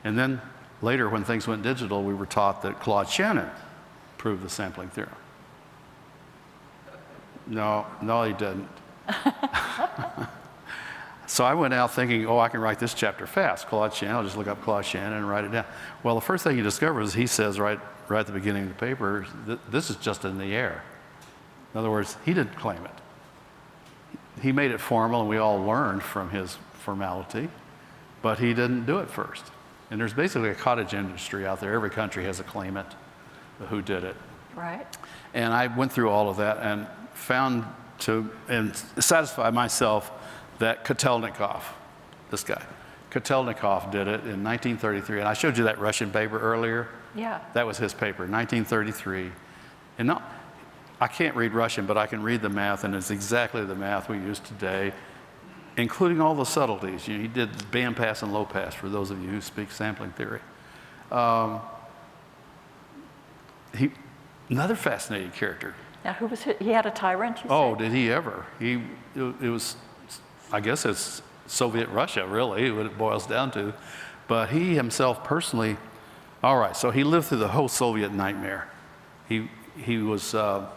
And then later, when things went digital, we were taught that Claude Shannon proved the sampling theorem. No, he didn't. So I went out thinking, I can write this chapter fast. Claude Shannon, I'll just look up Claude Shannon and write it down. Well, the first thing you discover is he says right at the beginning of the paper, this is just in the air. In other words, he didn't claim it. He made it formal, and we all learned from his formality, but he didn't do it first. And there's basically a cottage industry out there. Every country has a claimant who did it. Right. And I went through all of that and found and satisfied myself that Kotelnikov, this guy, Kotelnikov did it in 1933. And I showed you that Russian paper earlier. Yeah. That was his paper, 1933. And I can't read Russian, but I can read the math, and it's exactly the math we use today, including all the subtleties. He did band pass and low pass, for those of you who speak sampling theory. Another fascinating character. Now, who was he had a tyrant, you said? Did he ever? It was, I guess it's Soviet Russia, really, what it boils down to. But he himself personally, all right, so he lived through the whole Soviet nightmare. He was the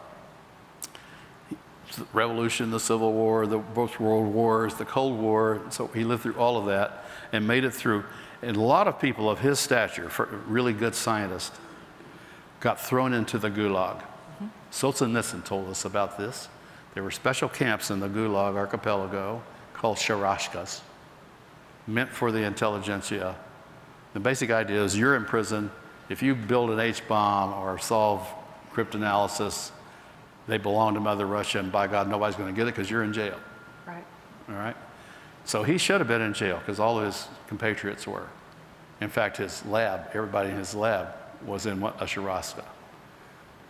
revolution, the Civil War, both world wars, the Cold War. So he lived through all of that and made it through. And a lot of people of his stature, really good scientists, got thrown into the Gulag. Solzhenitsyn told us about this. There were special camps in the Gulag archipelago called sharashkas, meant for the intelligentsia. The basic idea is you're in prison. If you build an H-bomb or solve cryptanalysis, they belong to Mother Russia, and by God, nobody's going to get it because you're in jail. Right. All right? So he should have been in jail because all of his compatriots were. In fact, his lab, everybody in his lab was in a sharashka.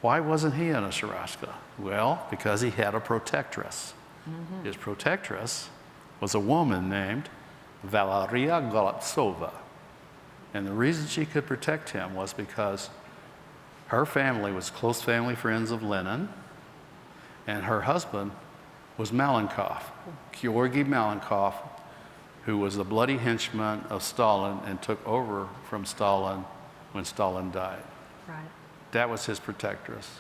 Why wasn't he in a sharashka? Well, because he had a protectress. Mm-hmm. His protectress was a woman named Valeria Golubtsova. And the reason she could protect him was because her family was close family friends of Lenin, and her husband was Malenkov, Georgy Malenkov, who was the bloody henchman of Stalin and took over from Stalin when Stalin died. Right. That was his protectress,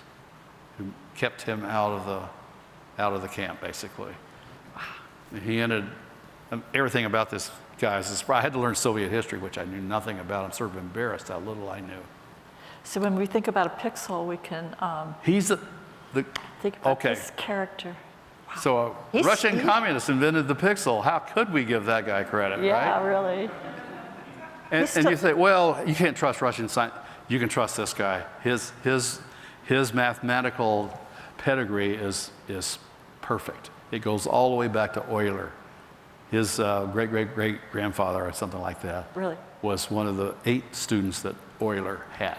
who kept him out of the camp, basically. And he ended, everything about this guy is, I had to learn Soviet history, which I knew nothing about. I'm sort of embarrassed how little I knew. So when we think about a pixel, we can He's the think about okay. this character. So a Russian communist invented the pixel. How could we give that guy credit, Yeah, right? really. And you say, well, you can't trust Russian science. You can trust this guy. His mathematical pedigree is perfect. It goes all the way back to Euler. His great-great-great-grandfather or something like that Really? was one of the 8 students that Euler had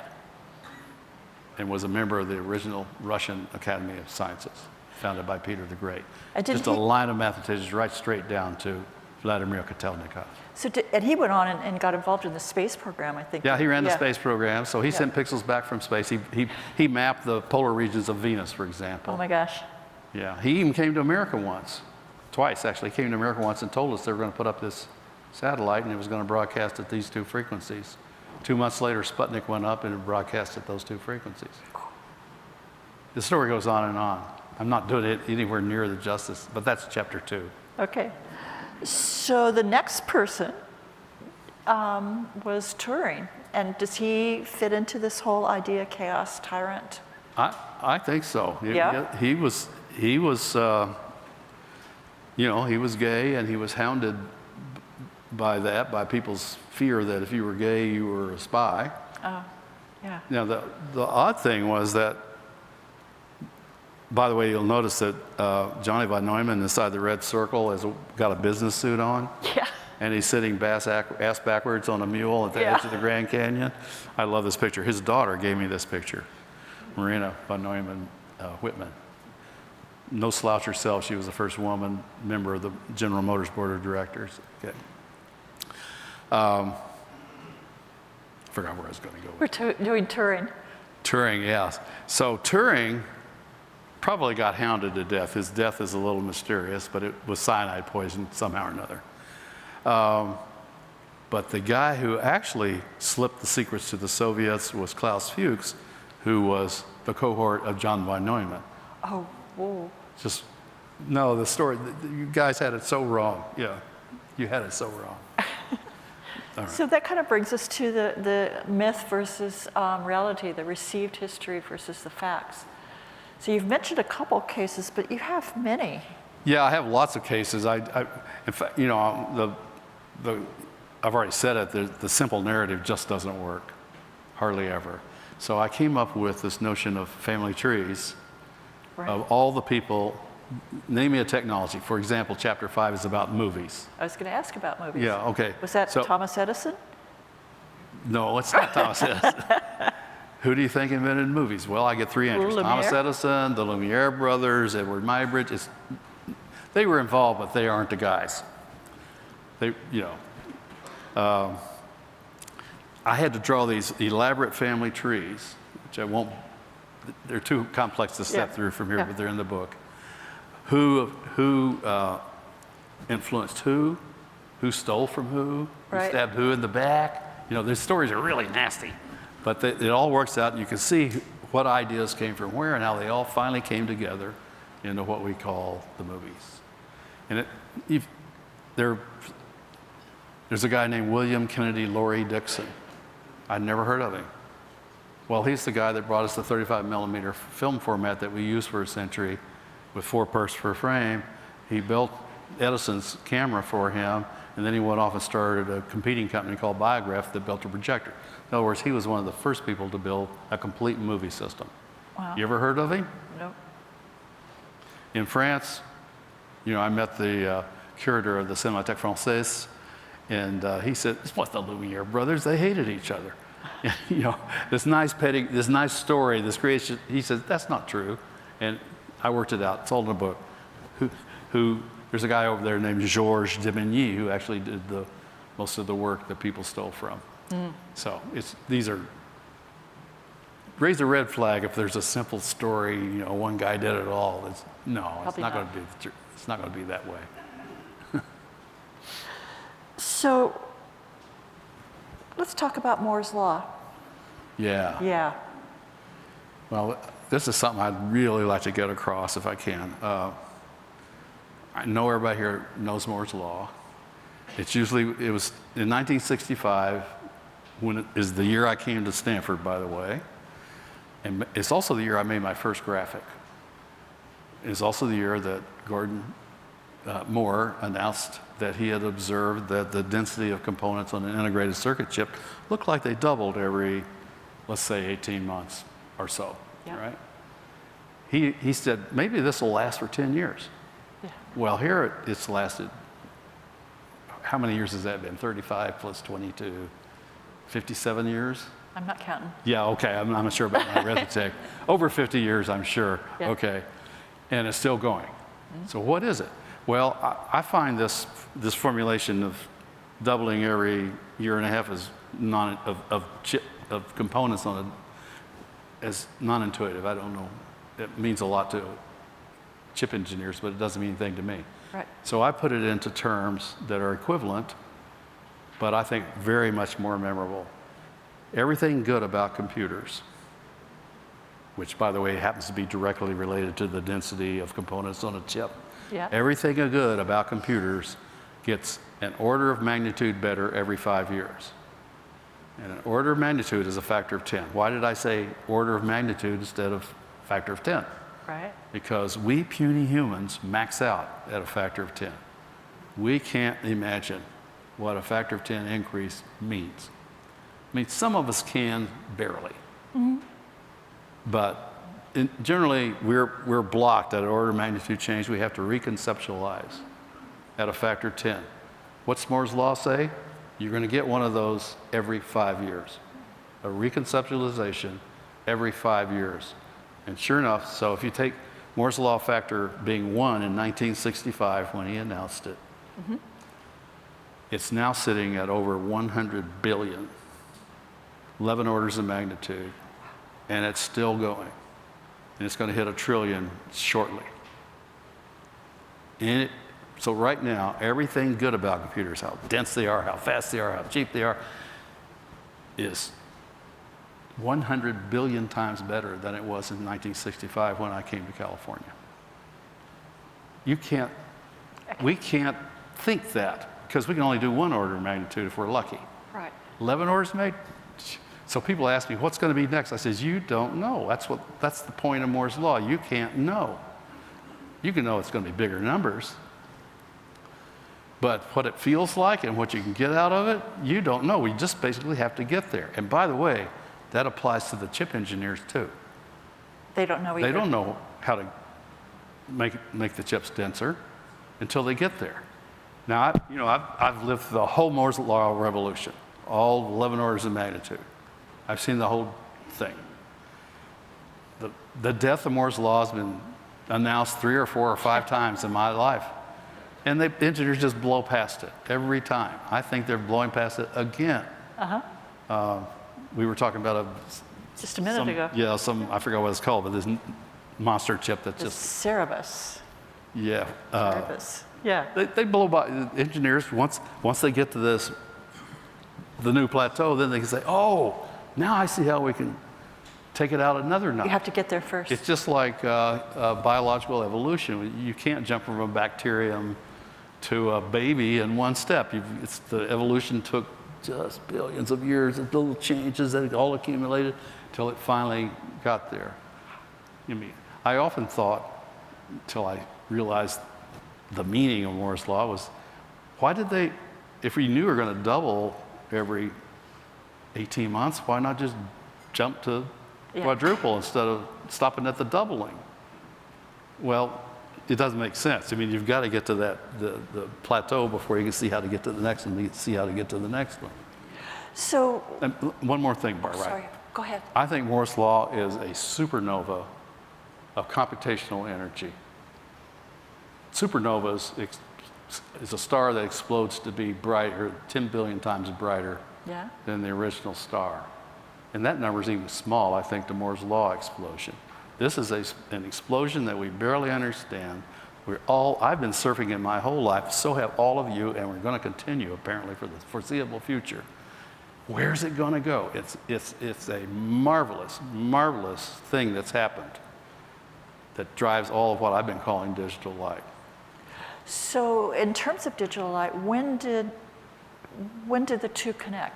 and was a member of the original Russian Academy of Sciences, founded by Peter the Great. Just a line of mathematicians right straight down to Vladimir Kotelnikov. So and he went on and got involved in the space program, I think. Yeah, he ran the space program, so he sent pixels back from space. He mapped the polar regions of Venus, for example. Oh my gosh. Yeah, he even came to America once, twice actually. He came to America once and told us they were going to put up this satellite and it was going to broadcast at these 2 frequencies. 2 months later, Sputnik went up and it broadcast at those 2 frequencies. The story goes on and on. I'm not doing it anywhere near the justice, but that's chapter 2. Okay. So the next person was Turing. And does he fit into this whole idea, chaos tyrant? I think so. Yeah? He was he was gay and he was hounded by people's fear that if you were gay, you were a spy. Oh, yeah. Now, the odd thing was that, by the way, you'll notice that Johnny von Neumann inside the red circle has got a business suit on. Yeah. And he's sitting ass backwards on a mule at the edge of the Grand Canyon. I love this picture. His daughter gave me this picture, Marina von Neumann Whitman. No slouch herself. She was the first woman member of the General Motors Board of Directors. Okay. Forgot where I was going to go. We're doing Turing. Turing, yes. So Turing probably got hounded to death. His death is a little mysterious, but it was cyanide poison somehow or another. But the guy who actually slipped the secrets to the Soviets was Klaus Fuchs, who was the cohort of John von Neumann. Oh, whoa. No, the story, you guys had it so wrong. Yeah, you had it so wrong. All right. So that kind of brings us to the myth versus reality, the received history versus the facts. So you've mentioned a couple cases, but you have many. Yeah, I have lots of cases. In fact, I've already said it, the simple narrative just doesn't work, hardly ever. So I came up with this notion of family trees, of all the people. Name me a technology. For example, chapter 5 is about movies. I was going to ask about movies. Yeah, okay. Was that Thomas Edison? No, it's not Thomas Edison. Who do you think invented movies? Well, I get 3 answers. Thomas Edison, the Lumiere brothers, Edward Muybridge. They were involved, but they aren't the guys. I had to draw these elaborate family trees, which I won't, they're too complex to step through from here, but they're in the book. Who influenced who stole from who stabbed who in the back. These stories are really nasty, but it all works out, and you can see what ideas came from where and how they all finally came together into what we call the movies. And there's a guy named William Kennedy Laurie Dixon. I'd never heard of him. Well, he's the guy that brought us the 35 millimeter film format that we used for a century with 4 percs per frame. He built Edison's camera for him, and then he went off and started a competing company called Biography that built a projector. In other words, he was one of the first people to build a complete movie system. Wow. You ever heard of him? Nope. In France, I met the curator of the Cinémathèque Française, and he said, "It's what the Lumiere brothers, they hated each other." This nice story, this creation. He said, "That's not true," and I worked it out. It's all in the book. There's a guy over there named Georges Demigny who actually did most of the work that people stole from. So these are raise a red flag if there's a simple story, you know, one guy did it all. No, it's Probably not not. going to be. It's not going to be that way. So let's talk about Moore's Law. Yeah. Yeah. Well, this is something I'd really like to get across if I can. I know everybody here knows Moore's Law. It was in 1965, when it is the year I came to Stanford, by the way. And it's also the year I made my first graphic. It's also the year that Gordon Moore announced that he had observed that the density of components on an integrated circuit chip looked like they doubled every, let's say, 18 months or so, Yeah. right? He said, maybe this will last for 10 years. Yeah. Well, here it's lasted, how many years has that been? 35 plus 22, 57 years? I'm not counting. Yeah, okay, I'm not sure about my arithmetic. Over 50 years, I'm sure, Yeah. okay. And it's still going. So what is it? Well, I find this formulation of doubling every year and a half of components on it as non-intuitive. I don't know. It means a lot to chip engineers, but it doesn't mean anything to me. Right. So I put it into terms that are equivalent, but I think very much more memorable. Everything good about computers, which, by the way, happens to be directly related to the density of components on a chip. Yeah. Everything good about computers gets an order of magnitude better every 5 years. And an order of magnitude is a factor of 10. Why did I say order of magnitude instead of factor of 10? Right. Because we puny humans max out at a factor of 10. We can't imagine what a factor of 10 increase means. I mean, some of us can barely. But generally, we're blocked at an order of magnitude change. We have to reconceptualize at a factor of 10. What's Moore's Law say? You're going to get one of those every 5 years. A reconceptualization every 5 years. And sure enough, so if you take Moore's Law factor being 1 in 1965 when he announced it, it's now sitting at over 100 billion, 11 orders of magnitude, and it's still going. And it's going to hit 1 trillion shortly. So right now, everything good about computers, how dense they are, how fast they are, how cheap they are, is 100 billion times better than it was in 1965 when I came to California. We can't think that, because we can only do 1 order of magnitude if we're lucky. Right. 11 orders of magnitude. So people ask me, what's going to be next? I says, you don't know. That's the point of Moore's Law. You can't know. You can know it's going to be bigger numbers. But what it feels like and what you can get out of it, you don't know. We just basically have to get there. And by the way, that applies to the chip engineers too. They don't know either. They don't know how to make the chips denser until they get there. Now, I've lived the whole Moore's Law revolution, all 11 orders of magnitude. I've seen the whole thing. The death of Moore's Law has been announced 3 or 4 or 5 times in my life. And the engineers just blow past it every time. I think they're blowing past it again. We were talking about Just a minute ago. Yeah, I forgot what it's called, but this monster chip that just, Cerebus. yeah. Cerebus. Yeah. They blow by, engineers, once they get to the new plateau, then they can say, oh, now I see how we can take it out another notch. You have to get there first. It's just like biological evolution. You can't jump from a bacterium to a baby in one step. The evolution took just billions of years of little changes that all accumulated until it finally got there. I often thought, until I realized the meaning of Moore's Law, was why did they, if we knew we were going to double every 18 months, why not just jump to quadruple instead of stopping at the doubling? Well, it doesn't make sense. I mean, you've got to get to the plateau before you can see how to get to the next one, and see how to get to the next one. So, And one more thing, Barbara. sorry, go ahead. I think Moore's Law is a supernova of computational energy. Supernovas is a star that explodes to be brighter, 10 billion times brighter Yeah. than the original star. And that number is even small, I think, to Moore's Law explosion. This is an explosion that we barely understand. I've been surfing it my whole life, so have all of you, and we're going to continue apparently for the foreseeable future. Where's it going to go? It's a marvelous, marvelous thing that's happened that drives all of what I've been calling digital light. So in terms of digital light, when did the two connect?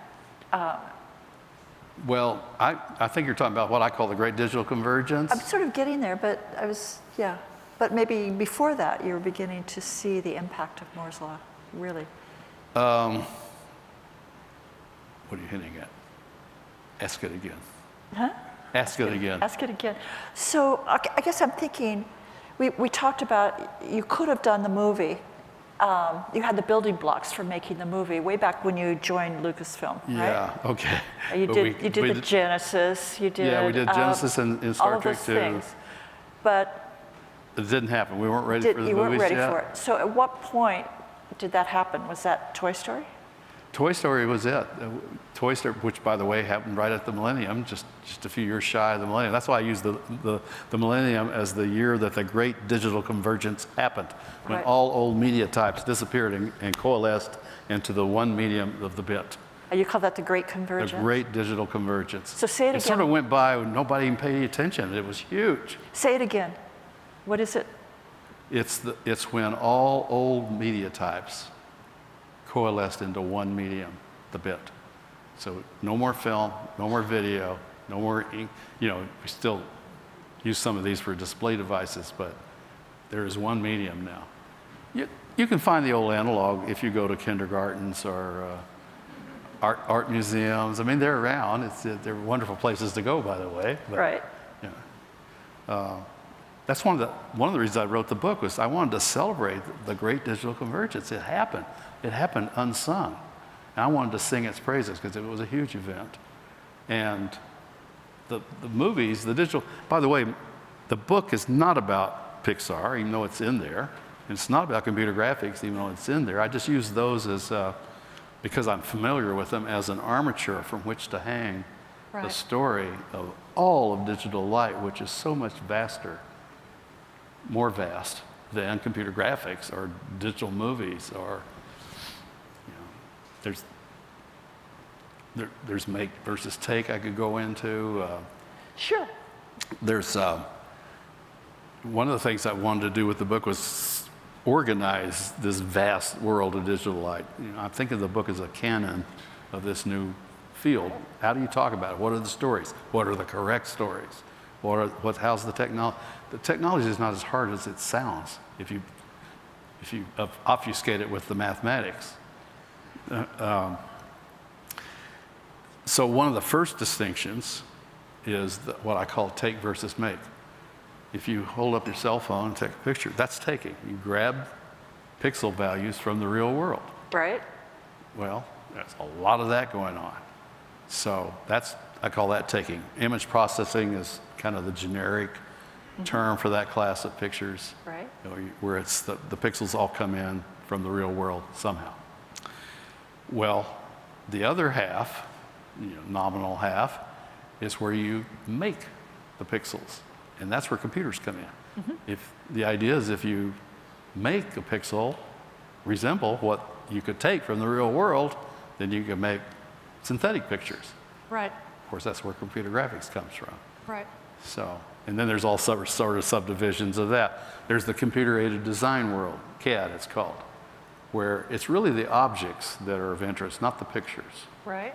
Well, I think you're talking about what I call the Great Digital Convergence. I'm sort of getting there, but yeah. But maybe before that, you were beginning to see the impact of Moore's Law, really. What are you hinting at? Ask it again. Huh? Ask it again. Ask it again. So I guess I'm thinking, we talked about you could have done the movie. You had the building blocks for making the movie way back when you joined Lucasfilm, right? Yeah, okay. You did the Genesis, you did... Yeah, we did Genesis and Star all of Trek those 2. things. But it didn't happen. We weren't ready for the movies you weren't ready yet. for it. So at what point did that happen? Was that Toy Story? Toy Story was it. Toy Story, which by the way happened right at the millennium, just a few years shy of the millennium. That's why I use the millennium as the year that the great digital convergence happened, when Right. all old media types disappeared and coalesced into the one medium of the bit. You call that the Great The Convergence? great digital convergence. So say it It sort again. of went by and nobody even paid attention. It was huge. Say it again. What is it? It's when all old media types coalesced into one medium, the bit. So no more film, no more video, no more ink. We still use some of these for display devices, but there is one medium now. You can find the old analog if you go to kindergartens or art museums. I mean, they're around. They're wonderful places to go, by the way. But, Right. That's one of the reasons I wrote the book, was I wanted to celebrate the great digital convergence. It happened. It happened unsung. And I wanted to sing its praises because it was a huge event. And the movies, the digital, by the way, the book is not about Pixar, even though it's in there. And it's not about computer graphics, even though it's in there. I just use those as, because I'm familiar with them, as an armature from which to hang the Right. story of all of digital light, which is so much vaster, more vast than computer graphics or digital movies, or there's make versus take I could go into. Sure. There's one of the things I wanted to do with the book was organize this vast world of digital light. I think of the book as a canon of this new field. How do you talk about it? What are the stories? What are the correct stories? How's the technology? The technology is not as hard as it sounds if you obfuscate it with the mathematics. So one of the first distinctions is what I call take versus make. If you hold up your cell phone and take a picture, that's taking. You grab pixel values from the real world. Right. Well, there's a lot of that going on. So I call that taking. Image processing is kind of the generic term for that class of pictures. Right. Where it's the pixels all come in from the real world somehow. Well, the other half, nominal half, is where you make the pixels. And that's where computers come in. If the idea is if you make a pixel resemble what you could take from the real world, then you can make synthetic pictures. Right. Of course, that's where computer graphics comes from. Right. So, and then there's all sort of subdivisions of that. There's the computer-aided design world, CAD it's called, where it's really the objects that are of interest, not the pictures. Right.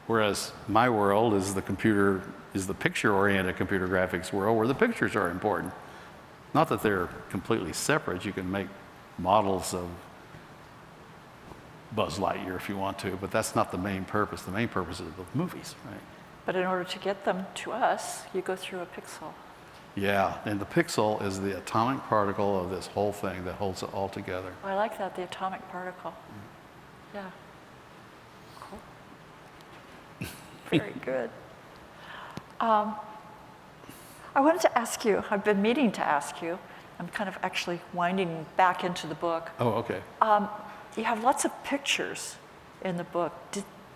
Whereas my world is the picture-oriented computer graphics world, where the pictures are important. Not that they're completely separate. You can make models of Buzz Lightyear if you want to, but that's not the main purpose. The main purpose is the movies, right? But in order to get them to us, you go through a pixel. Yeah, and the pixel is the atomic particle of this whole thing that holds it all together. I like that, the atomic particle. Yeah. Cool. Very good. I wanted to ask you, I've been meaning to ask you, I'm kind of actually winding back into the book. Oh, okay. You have lots of pictures in the book.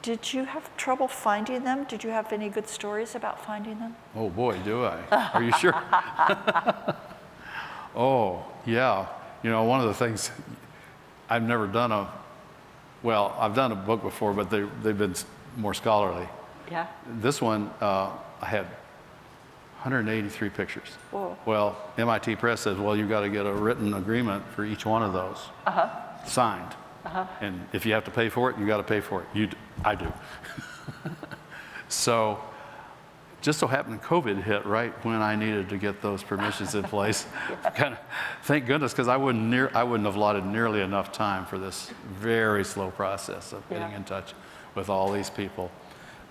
Did you have trouble finding them? Did you have any good stories about finding them? Oh boy, do I. Are you sure? Oh, yeah. You know, one of the things, I've never done I've done a book before, but they've been more scholarly. Yeah. This one, I had 183 pictures. Whoa. Well, MIT Press says, well, you've got to get a written agreement for each one of those, signed. And if you have to pay for it, you got to pay for it. I do. So, just so happened COVID hit right when I needed to get those permissions in place. Kind of, thank goodness, because I wouldn't have allotted nearly enough time for this very slow process of getting in touch with all these people.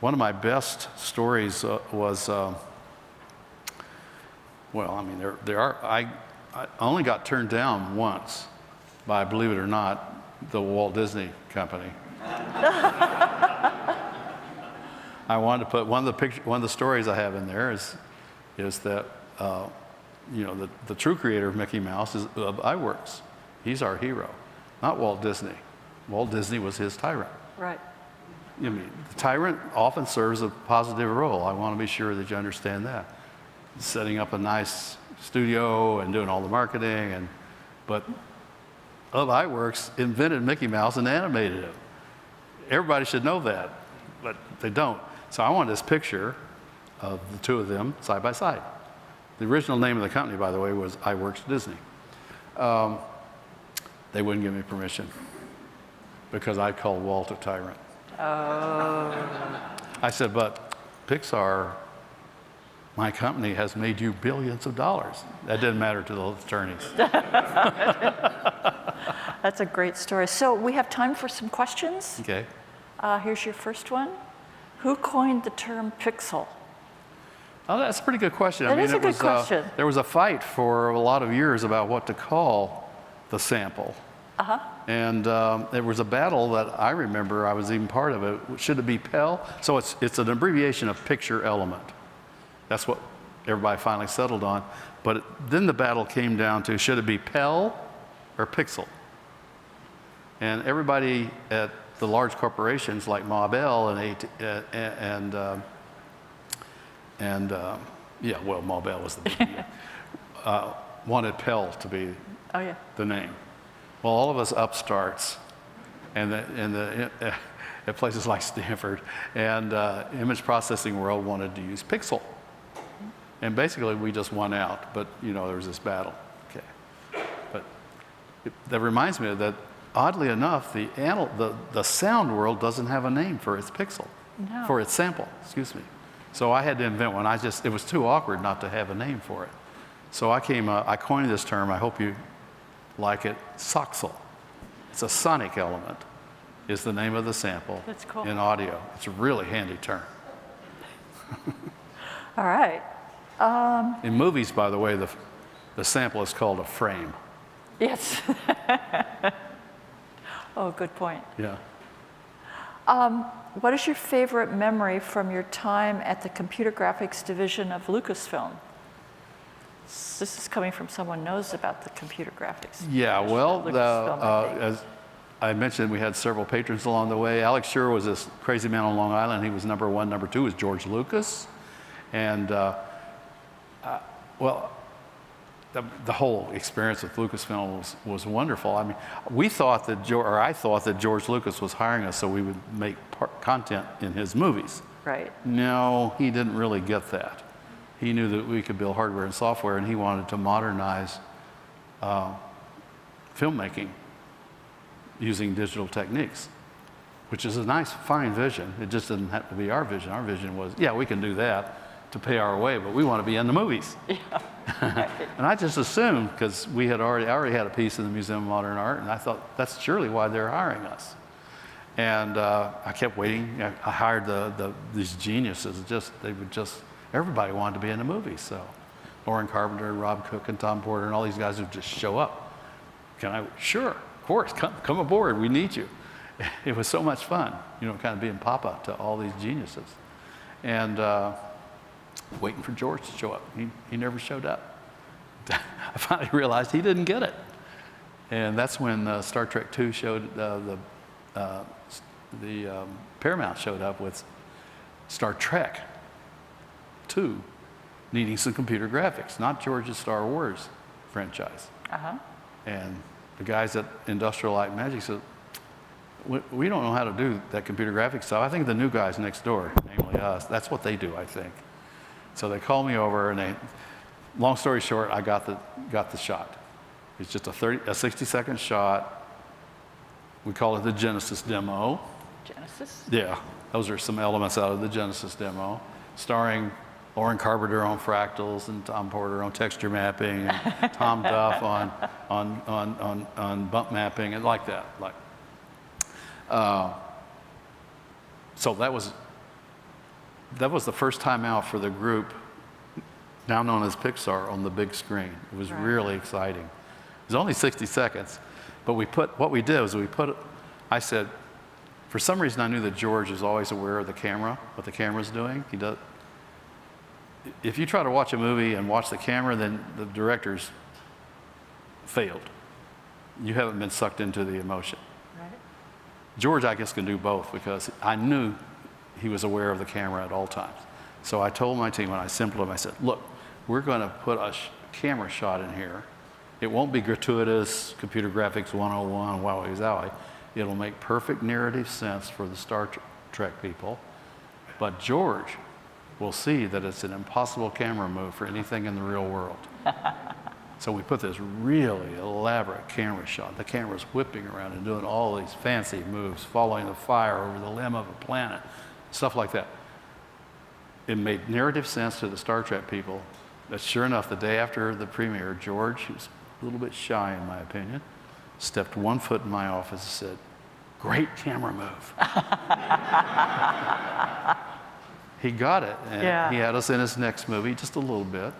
One of my best stories was, I only got turned down once by, believe it or not, the Walt Disney Company. I wanted to put one of the stories I have in there is that the true creator of Mickey Mouse is iWorks. He's our hero, not Walt Disney. Walt Disney was his tyrant. Right. I mean, the tyrant often serves a positive role. I want to be sure that you understand that. Setting up a nice studio and doing all the marketing, but iWorks invented Mickey Mouse and animated him. Everybody should know that, but they don't. So I wanted this picture of the two of them side by side. The original name of the company, by the way, was iWorks Disney. They wouldn't give me permission because I called Walt a tyrant. Oh. I said, but Pixar, my company, has made you billions of dollars. That didn't matter to the attorneys. That's a great story. So we have time for some questions. Okay. Here's your first one. Who coined the term pixel? Oh, that's a pretty good question. That is a good question. There was a fight for a lot of years about what to call the sample. And there was a battle that I remember, I was even part of it. Should it be PEL? So it's an abbreviation of picture element. That's what everybody finally settled on. But then the battle came down to, should it be PEL or pixel? And everybody at the large corporations like Ma Bell Ma Bell was the big deal, wanted PEL to be the name. Well, all of us upstarts and at places like Stanford and image processing world wanted to use pixel. And basically we just won out, but there was this battle. Okay. But that reminds me that oddly enough, the sound world doesn't have a name for its pixel, for its sample, excuse me. So I had to invent one. It was too awkward not to have a name for it. So I coined this term, I hope you like it, soxel. It's a sonic element, is the name of the sample. That's cool. In audio. It's a really handy term. All right. In movies, by the way, the sample is called a frame. Yes. Oh, good point. Yeah. What is your favorite memory from your time at the computer graphics division of Lucasfilm? This is coming from someone who knows about the computer graphics. Yeah, well, Lucasfilm, as I mentioned, we had several patrons along the way. Alex Shure was this crazy man on Long Island. He was number one. Number two was George Lucas. And, the whole experience with Lucasfilm was wonderful. I mean, I thought that George Lucas was hiring us so we would make content in his movies. Right. No, he didn't really get that. He knew that we could build hardware and software, and he wanted to modernize filmmaking using digital techniques, which is a nice, fine vision. It just didn't have to be our vision. Our vision was, yeah, we can do that to pay our way, but we want to be in the movies. Yeah. And I just assumed, because I already had a piece in the Museum of Modern Art, and I thought that's surely why they're hiring us. And I kept waiting. I hired these geniuses. Everybody wanted to be in the movies. So Lauren Carpenter, Rob Cook, and Tom Porter, and all these guys would just show up. Sure, of course, come aboard. We need you. It was so much fun, kind of being papa to all these geniuses. And waiting for George to show up. He never showed up. I finally realized he didn't get it. And that's when Star Trek II showed the Paramount showed up with Star Trek 2 needing some computer graphics, not George's Star Wars franchise. And the guys at Industrial Light and Magic said, we don't know how to do that computer graphics stuff. I think the new guys next door, namely us, that's what they do, I think. So they called me over, and long story short, I got the shot. It's just a 60-second shot. We call it the Genesis demo. Genesis? Yeah, those are some elements out of the Genesis demo, starring Lauren Carpenter on fractals and Tom Porter on texture mapping and Tom Duff on bump mapping and like that. So that was the first time out for the group now known as Pixar on the big screen. It was really exciting. It was only 60 seconds, but I said, for some reason I knew that George is always aware of the camera, what the camera's doing. He does. If you try to watch a movie and watch the camera, then the director's failed. You haven't been sucked into the emotion. Right. George, I guess, can do both because I knew he was aware of the camera at all times. So I told my team when I sampled him, I said, look, we're going to put a camera shot in here. It won't be gratuitous computer graphics 101, wowie zowie. It'll make perfect narrative sense for the Star Trek people. But George will see that it's an impossible camera move for anything in the real world. So we put this really elaborate camera shot. The camera's whipping around and doing all these fancy moves, following the fire over the limb of a planet, stuff like that. It made narrative sense to the Star Trek people. But sure enough, the day after the premiere, George, who's a little bit shy in my opinion, stepped 1 foot in my office and said, "Great camera move." He got it, and he had us in his next movie just a little bit.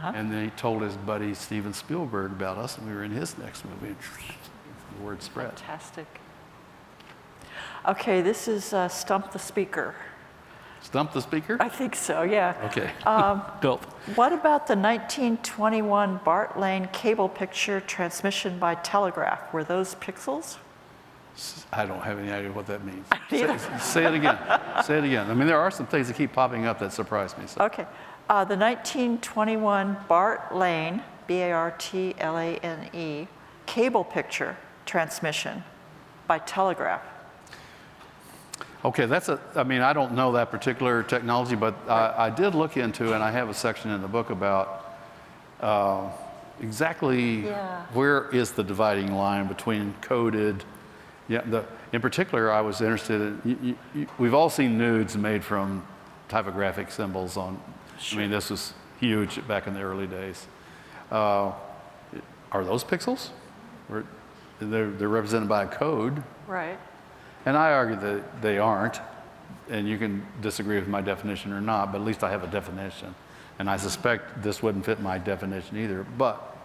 And then he told his buddy Steven Spielberg about us, and we were in his next movie. The word spread. Fantastic. Okay, this is Stump the Speaker. Stump the Speaker? I think so, yeah. Okay. Built. What about the 1921 Bart Lane cable picture transmission by telegraph? Were those pixels? I don't have any idea what that means. Neither. Say it again. Say it again. I mean, there are some things that keep popping up that surprise me. So. Okay. The 1921 Bart Lane, B-A-R-T-L-A-N-E, cable picture transmission by telegraph. Okay, I mean, I don't know that particular technology, but I did look into, and I have a section in the book about exactly where is the dividing line between coded. In particular, I was interested in, we've all seen nudes made from typographic symbols on, I mean, this was huge back in the early days. Are those pixels? They're represented by a code. Right. And I argue that they aren't, and you can disagree with my definition or not, but at least I have a definition. And I suspect this wouldn't fit my definition either, but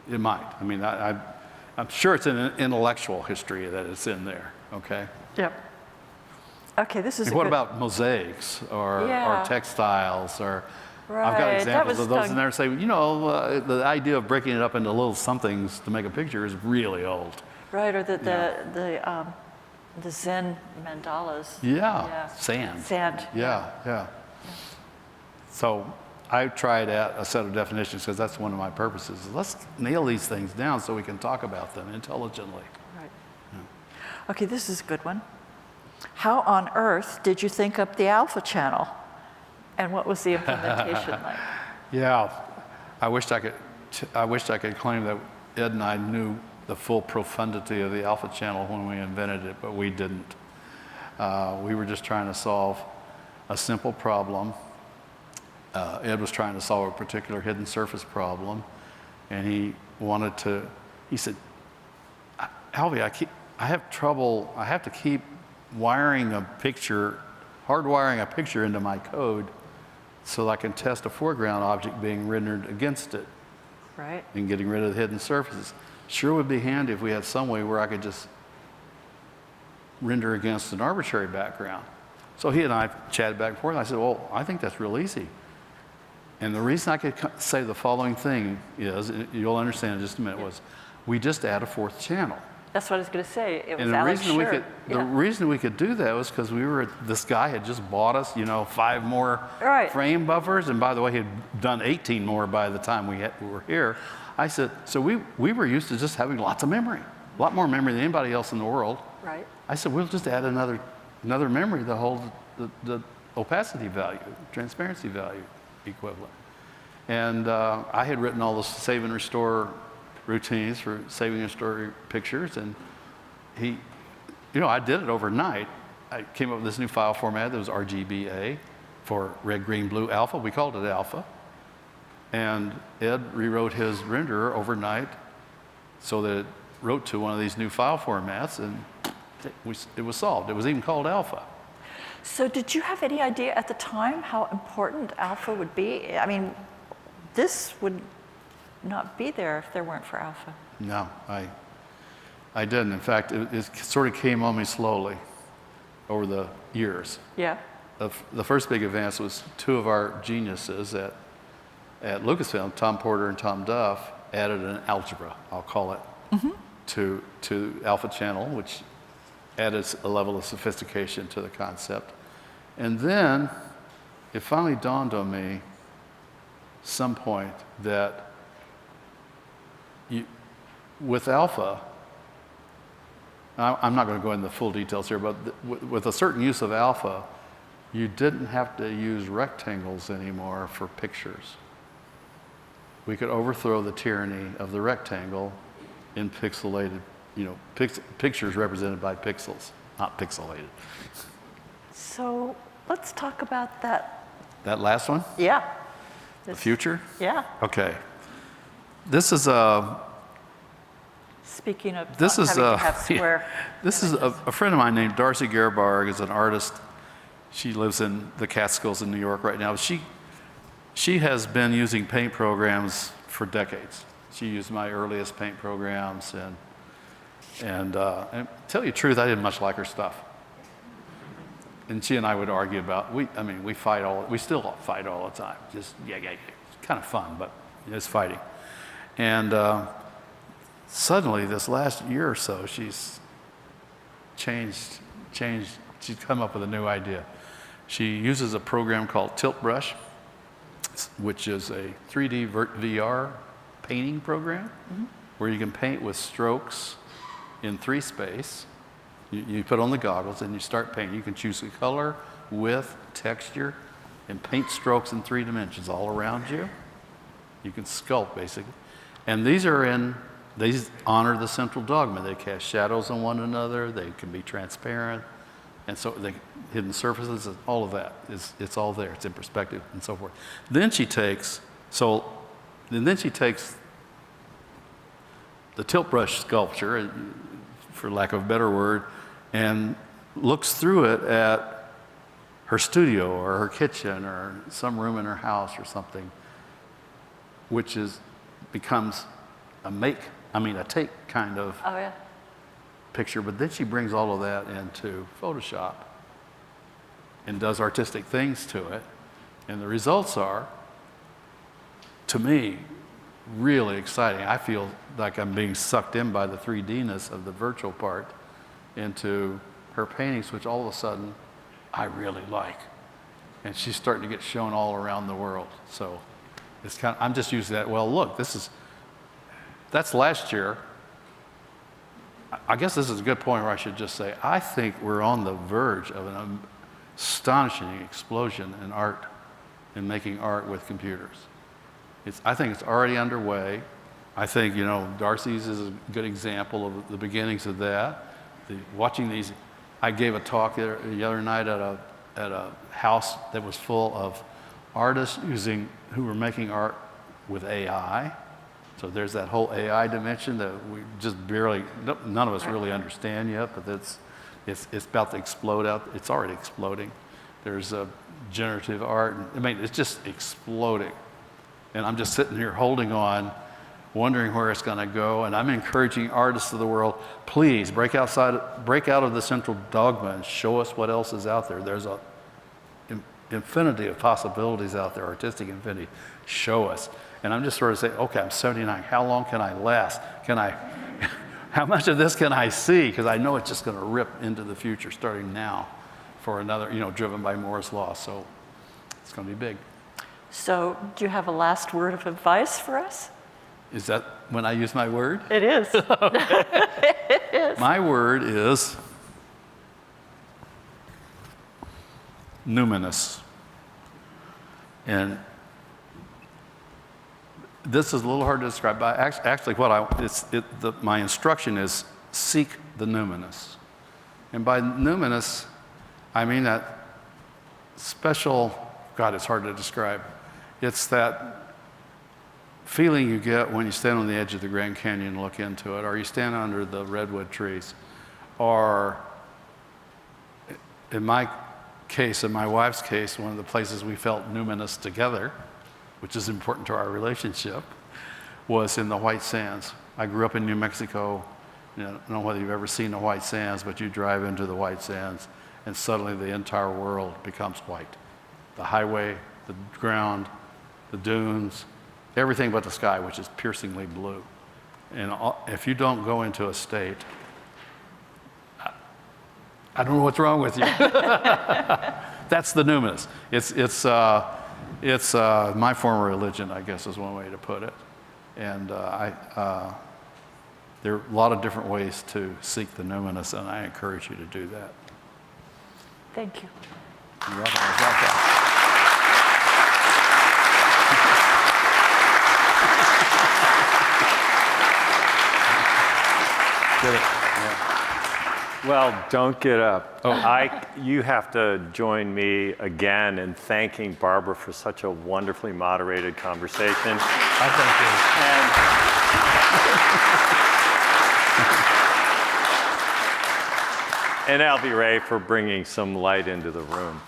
it might. I mean, I'm sure it's an intellectual history that it's in there, okay? Yep. Okay, this is and what about mosaics or textiles or I've got examples of those in there. Say, you know, the idea of breaking it up into little somethings to make a picture is really old. Right, or the Zen mandalas. Yeah. Sand. Yeah. So I tried out a set of definitions because that's one of my purposes. Let's nail these things down so we can talk about them intelligently. Right. Yeah. Okay, this is a good one. How on earth did you think up the alpha channel? And what was the implementation like? Yeah, I wished I could claim that Ed and I knew the full profundity of the alpha channel when we invented it, but we didn't. We were just trying to solve a simple problem. Ed was trying to solve a particular hidden surface problem, and he said, Alvy, I have trouble, I have to keep hardwiring a picture into my code so that I can test a foreground object being rendered against it. Right. And getting rid of the hidden surfaces. Sure would be handy if we had some way where I could just render against an arbitrary background. So he and I chatted back and forth. I said, well, I think that's real easy. And the reason I could say the following thing is, you'll understand in just a minute, was we just add a fourth channel. That's what I was going to say. It was And the Alex reason we Shure. could, the reason we could do that was because this guy had just bought us, 5 more Right. frame buffers, and by the way, he had done 18 more by the time we were here. I said, so we were used to just having lots of memory, a lot more memory than anybody else in the world. Right. I said, we'll just add another memory to hold the opacity value, transparency value equivalent. And I had written all the save and restore routines for saving and restoring pictures, and I did it overnight. I came up with this new file format that was RGBA for red, green, blue, alpha. We called it alpha. And Ed rewrote his renderer overnight so that it wrote to one of these new file formats, and it was solved. It was even called alpha. So did you have any idea at the time how important alpha would be? I mean, this would not be there if there weren't for alpha. No, I didn't. In fact, it sort of came on me slowly over the years. Yeah. The first big advance was 2 of our geniuses at Lucasfilm, Tom Porter and Tom Duff, added an algebra, I'll call it, to Alpha Channel, which added a level of sophistication to the concept. And then it finally dawned on me some point that with alpha, I'm not going to go into the full details here, but with a certain use of alpha, you didn't have to use rectangles anymore for pictures. We could overthrow the tyranny of the rectangle in pixelated, pictures represented by pixels, not pixelated. So let's talk about that. That last one? Yeah. The future? Yeah. Okay. This is Speaking of This not is having to have square. This is a friend of mine named Darcy Gerber, is an artist. She lives in the Catskills in New York right now. She has been using paint programs for decades. She used my earliest paint programs, and to tell you the truth, I didn't much like her stuff. And she and I would argue about, we still fight all the time. Just, it's kind of fun, but it's fighting. And suddenly, this last year or so, she's changed, she's come up with a new idea. She uses a program called Tilt Brush, which is a 3D VR painting program, where you can paint with strokes in 3 space. You put on the goggles and you start painting. You can choose the color, width, texture, and paint strokes in 3 dimensions all around you. You can sculpt, basically. And these honor the Central Dogma. They cast shadows on one another. They can be transparent. And so hidden surfaces, all of that, it's all there. It's in perspective and so forth. Then she takes the tilt brush sculpture, for lack of a better word, and looks through it at her studio or her kitchen or some room in her house or something, which becomes a take kind of picture. But then she brings all of that into Photoshop and does artistic things to it. And the results are, to me, really exciting. I feel like I'm being sucked in by the 3D-ness of the virtual part into her paintings, which all of a sudden I really like. And she's starting to get shown all around the world. So I'm just using that. Well, look, that's last year. I guess this is a good point where I should just say, I think we're on the verge of an astonishing explosion in art, in making art with computers. I think it's already underway. I think, Darcy's is a good example of the beginnings of that. Watching these, I gave a talk the other night at a house that was full of artists who were making art with AI. So there's that whole AI dimension that we just none of us really understand yet, but it's about to explode out. It's already exploding. There's generative art. It's just exploding. And I'm just sitting here holding on, wondering where it's going to go. And I'm encouraging artists of the world, please break out of the Central Dogma and show us what else is out there. There's an infinity of possibilities out there, artistic infinity. Show us. And I'm just sort of saying, okay, I'm 79. How long can I last? how much of this can I see? Because I know it's just going to rip into the future starting now for another, driven by Moore's law. So it's going to be big. So do you have a last word of advice for us? Is that when I use my word? It is. It is. My word is numinous. And this is a little hard to describe, but actually my instruction is seek the numinous. And by numinous, I mean that special, God, it's hard to describe. It's that feeling you get when you stand on the edge of the Grand Canyon and look into it, or you stand under the redwood trees, or in my case, in my wife's case, one of the places we felt numinous together, which is important to our relationship, was in the White Sands. I grew up in New Mexico. I don't know whether you've ever seen the White Sands, but you drive into the White Sands, and suddenly the entire world becomes white. The highway, the ground, the dunes, everything but the sky, which is piercingly blue. And if you don't go into a state, I don't know what's wrong with you. That's the numinous. It's my form of religion, I guess, is one way to put it. And there are a lot of different ways to seek the numinous, and I encourage you to do that. Thank you. You're welcome. I was like that. Get it? Yeah. Well, don't get up. Oh. You have to join me again in thanking Barbara for such a wonderfully moderated conversation. I And Alvy Ray for bringing some light into the room.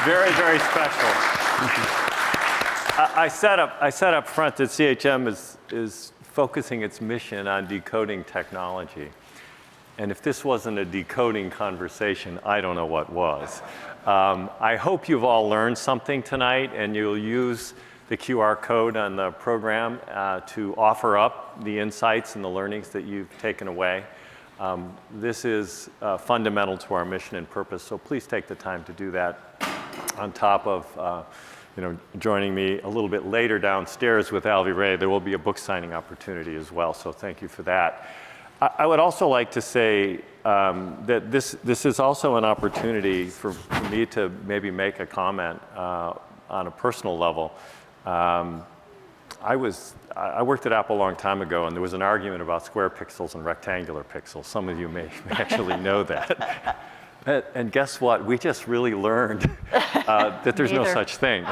Very, very special. I said up front that CHM is focusing its mission on decoding technology. And if this wasn't a decoding conversation, I don't know what was. I hope you've all learned something tonight, and you'll use the QR code on the program to offer up the insights and the learnings that you've taken away. This is fundamental to our mission and purpose, so please take the time to do that on top of joining me a little bit later downstairs with Alvy Ray. There will be a book signing opportunity as well, so thank you for that. I would also like to say that this is also an opportunity for me to maybe make a comment on a personal level. I worked at Apple a long time ago, and there was an argument about square pixels and rectangular pixels. Some of you may actually know that. And guess what? We just really learned that there's no such thing.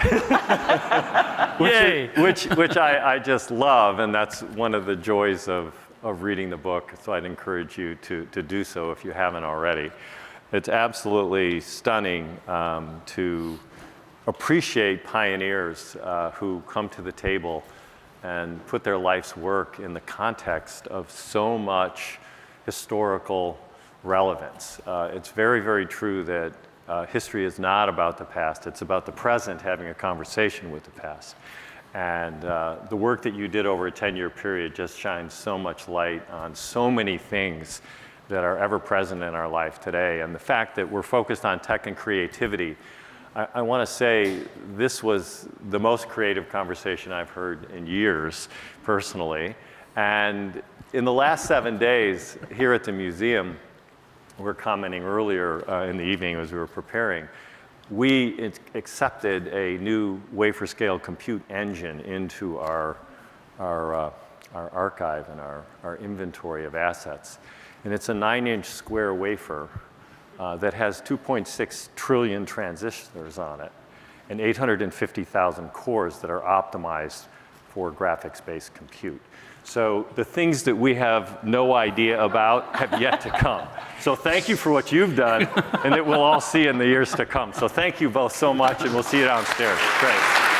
which I just love, and that's one of the joys of reading the book, so I'd encourage you to do so if you haven't already. It's absolutely stunning to appreciate pioneers who come to the table and put their life's work in the context of so much historical relevance. It's very, very true that history is not about the past, it's about the present having a conversation with the past. And the work that you did over a 10-year period just shines so much light on so many things that are ever present in our life today. And the fact that we're focused on tech and creativity, I want to say this was the most creative conversation I've heard in years, personally. And in the last 7 days here at the museum, we're commenting earlier in the evening as we were preparing, we accepted a new wafer scale compute engine into our archive and our inventory of assets. And it's a 9-inch square wafer that has 2.6 trillion transistors on it and 850,000 cores that are optimized for graphics-based compute. So the things that we have no idea about have yet to come. So thank you for what you've done and that we'll all see in the years to come. So thank you both so much, and we'll see you downstairs. Great.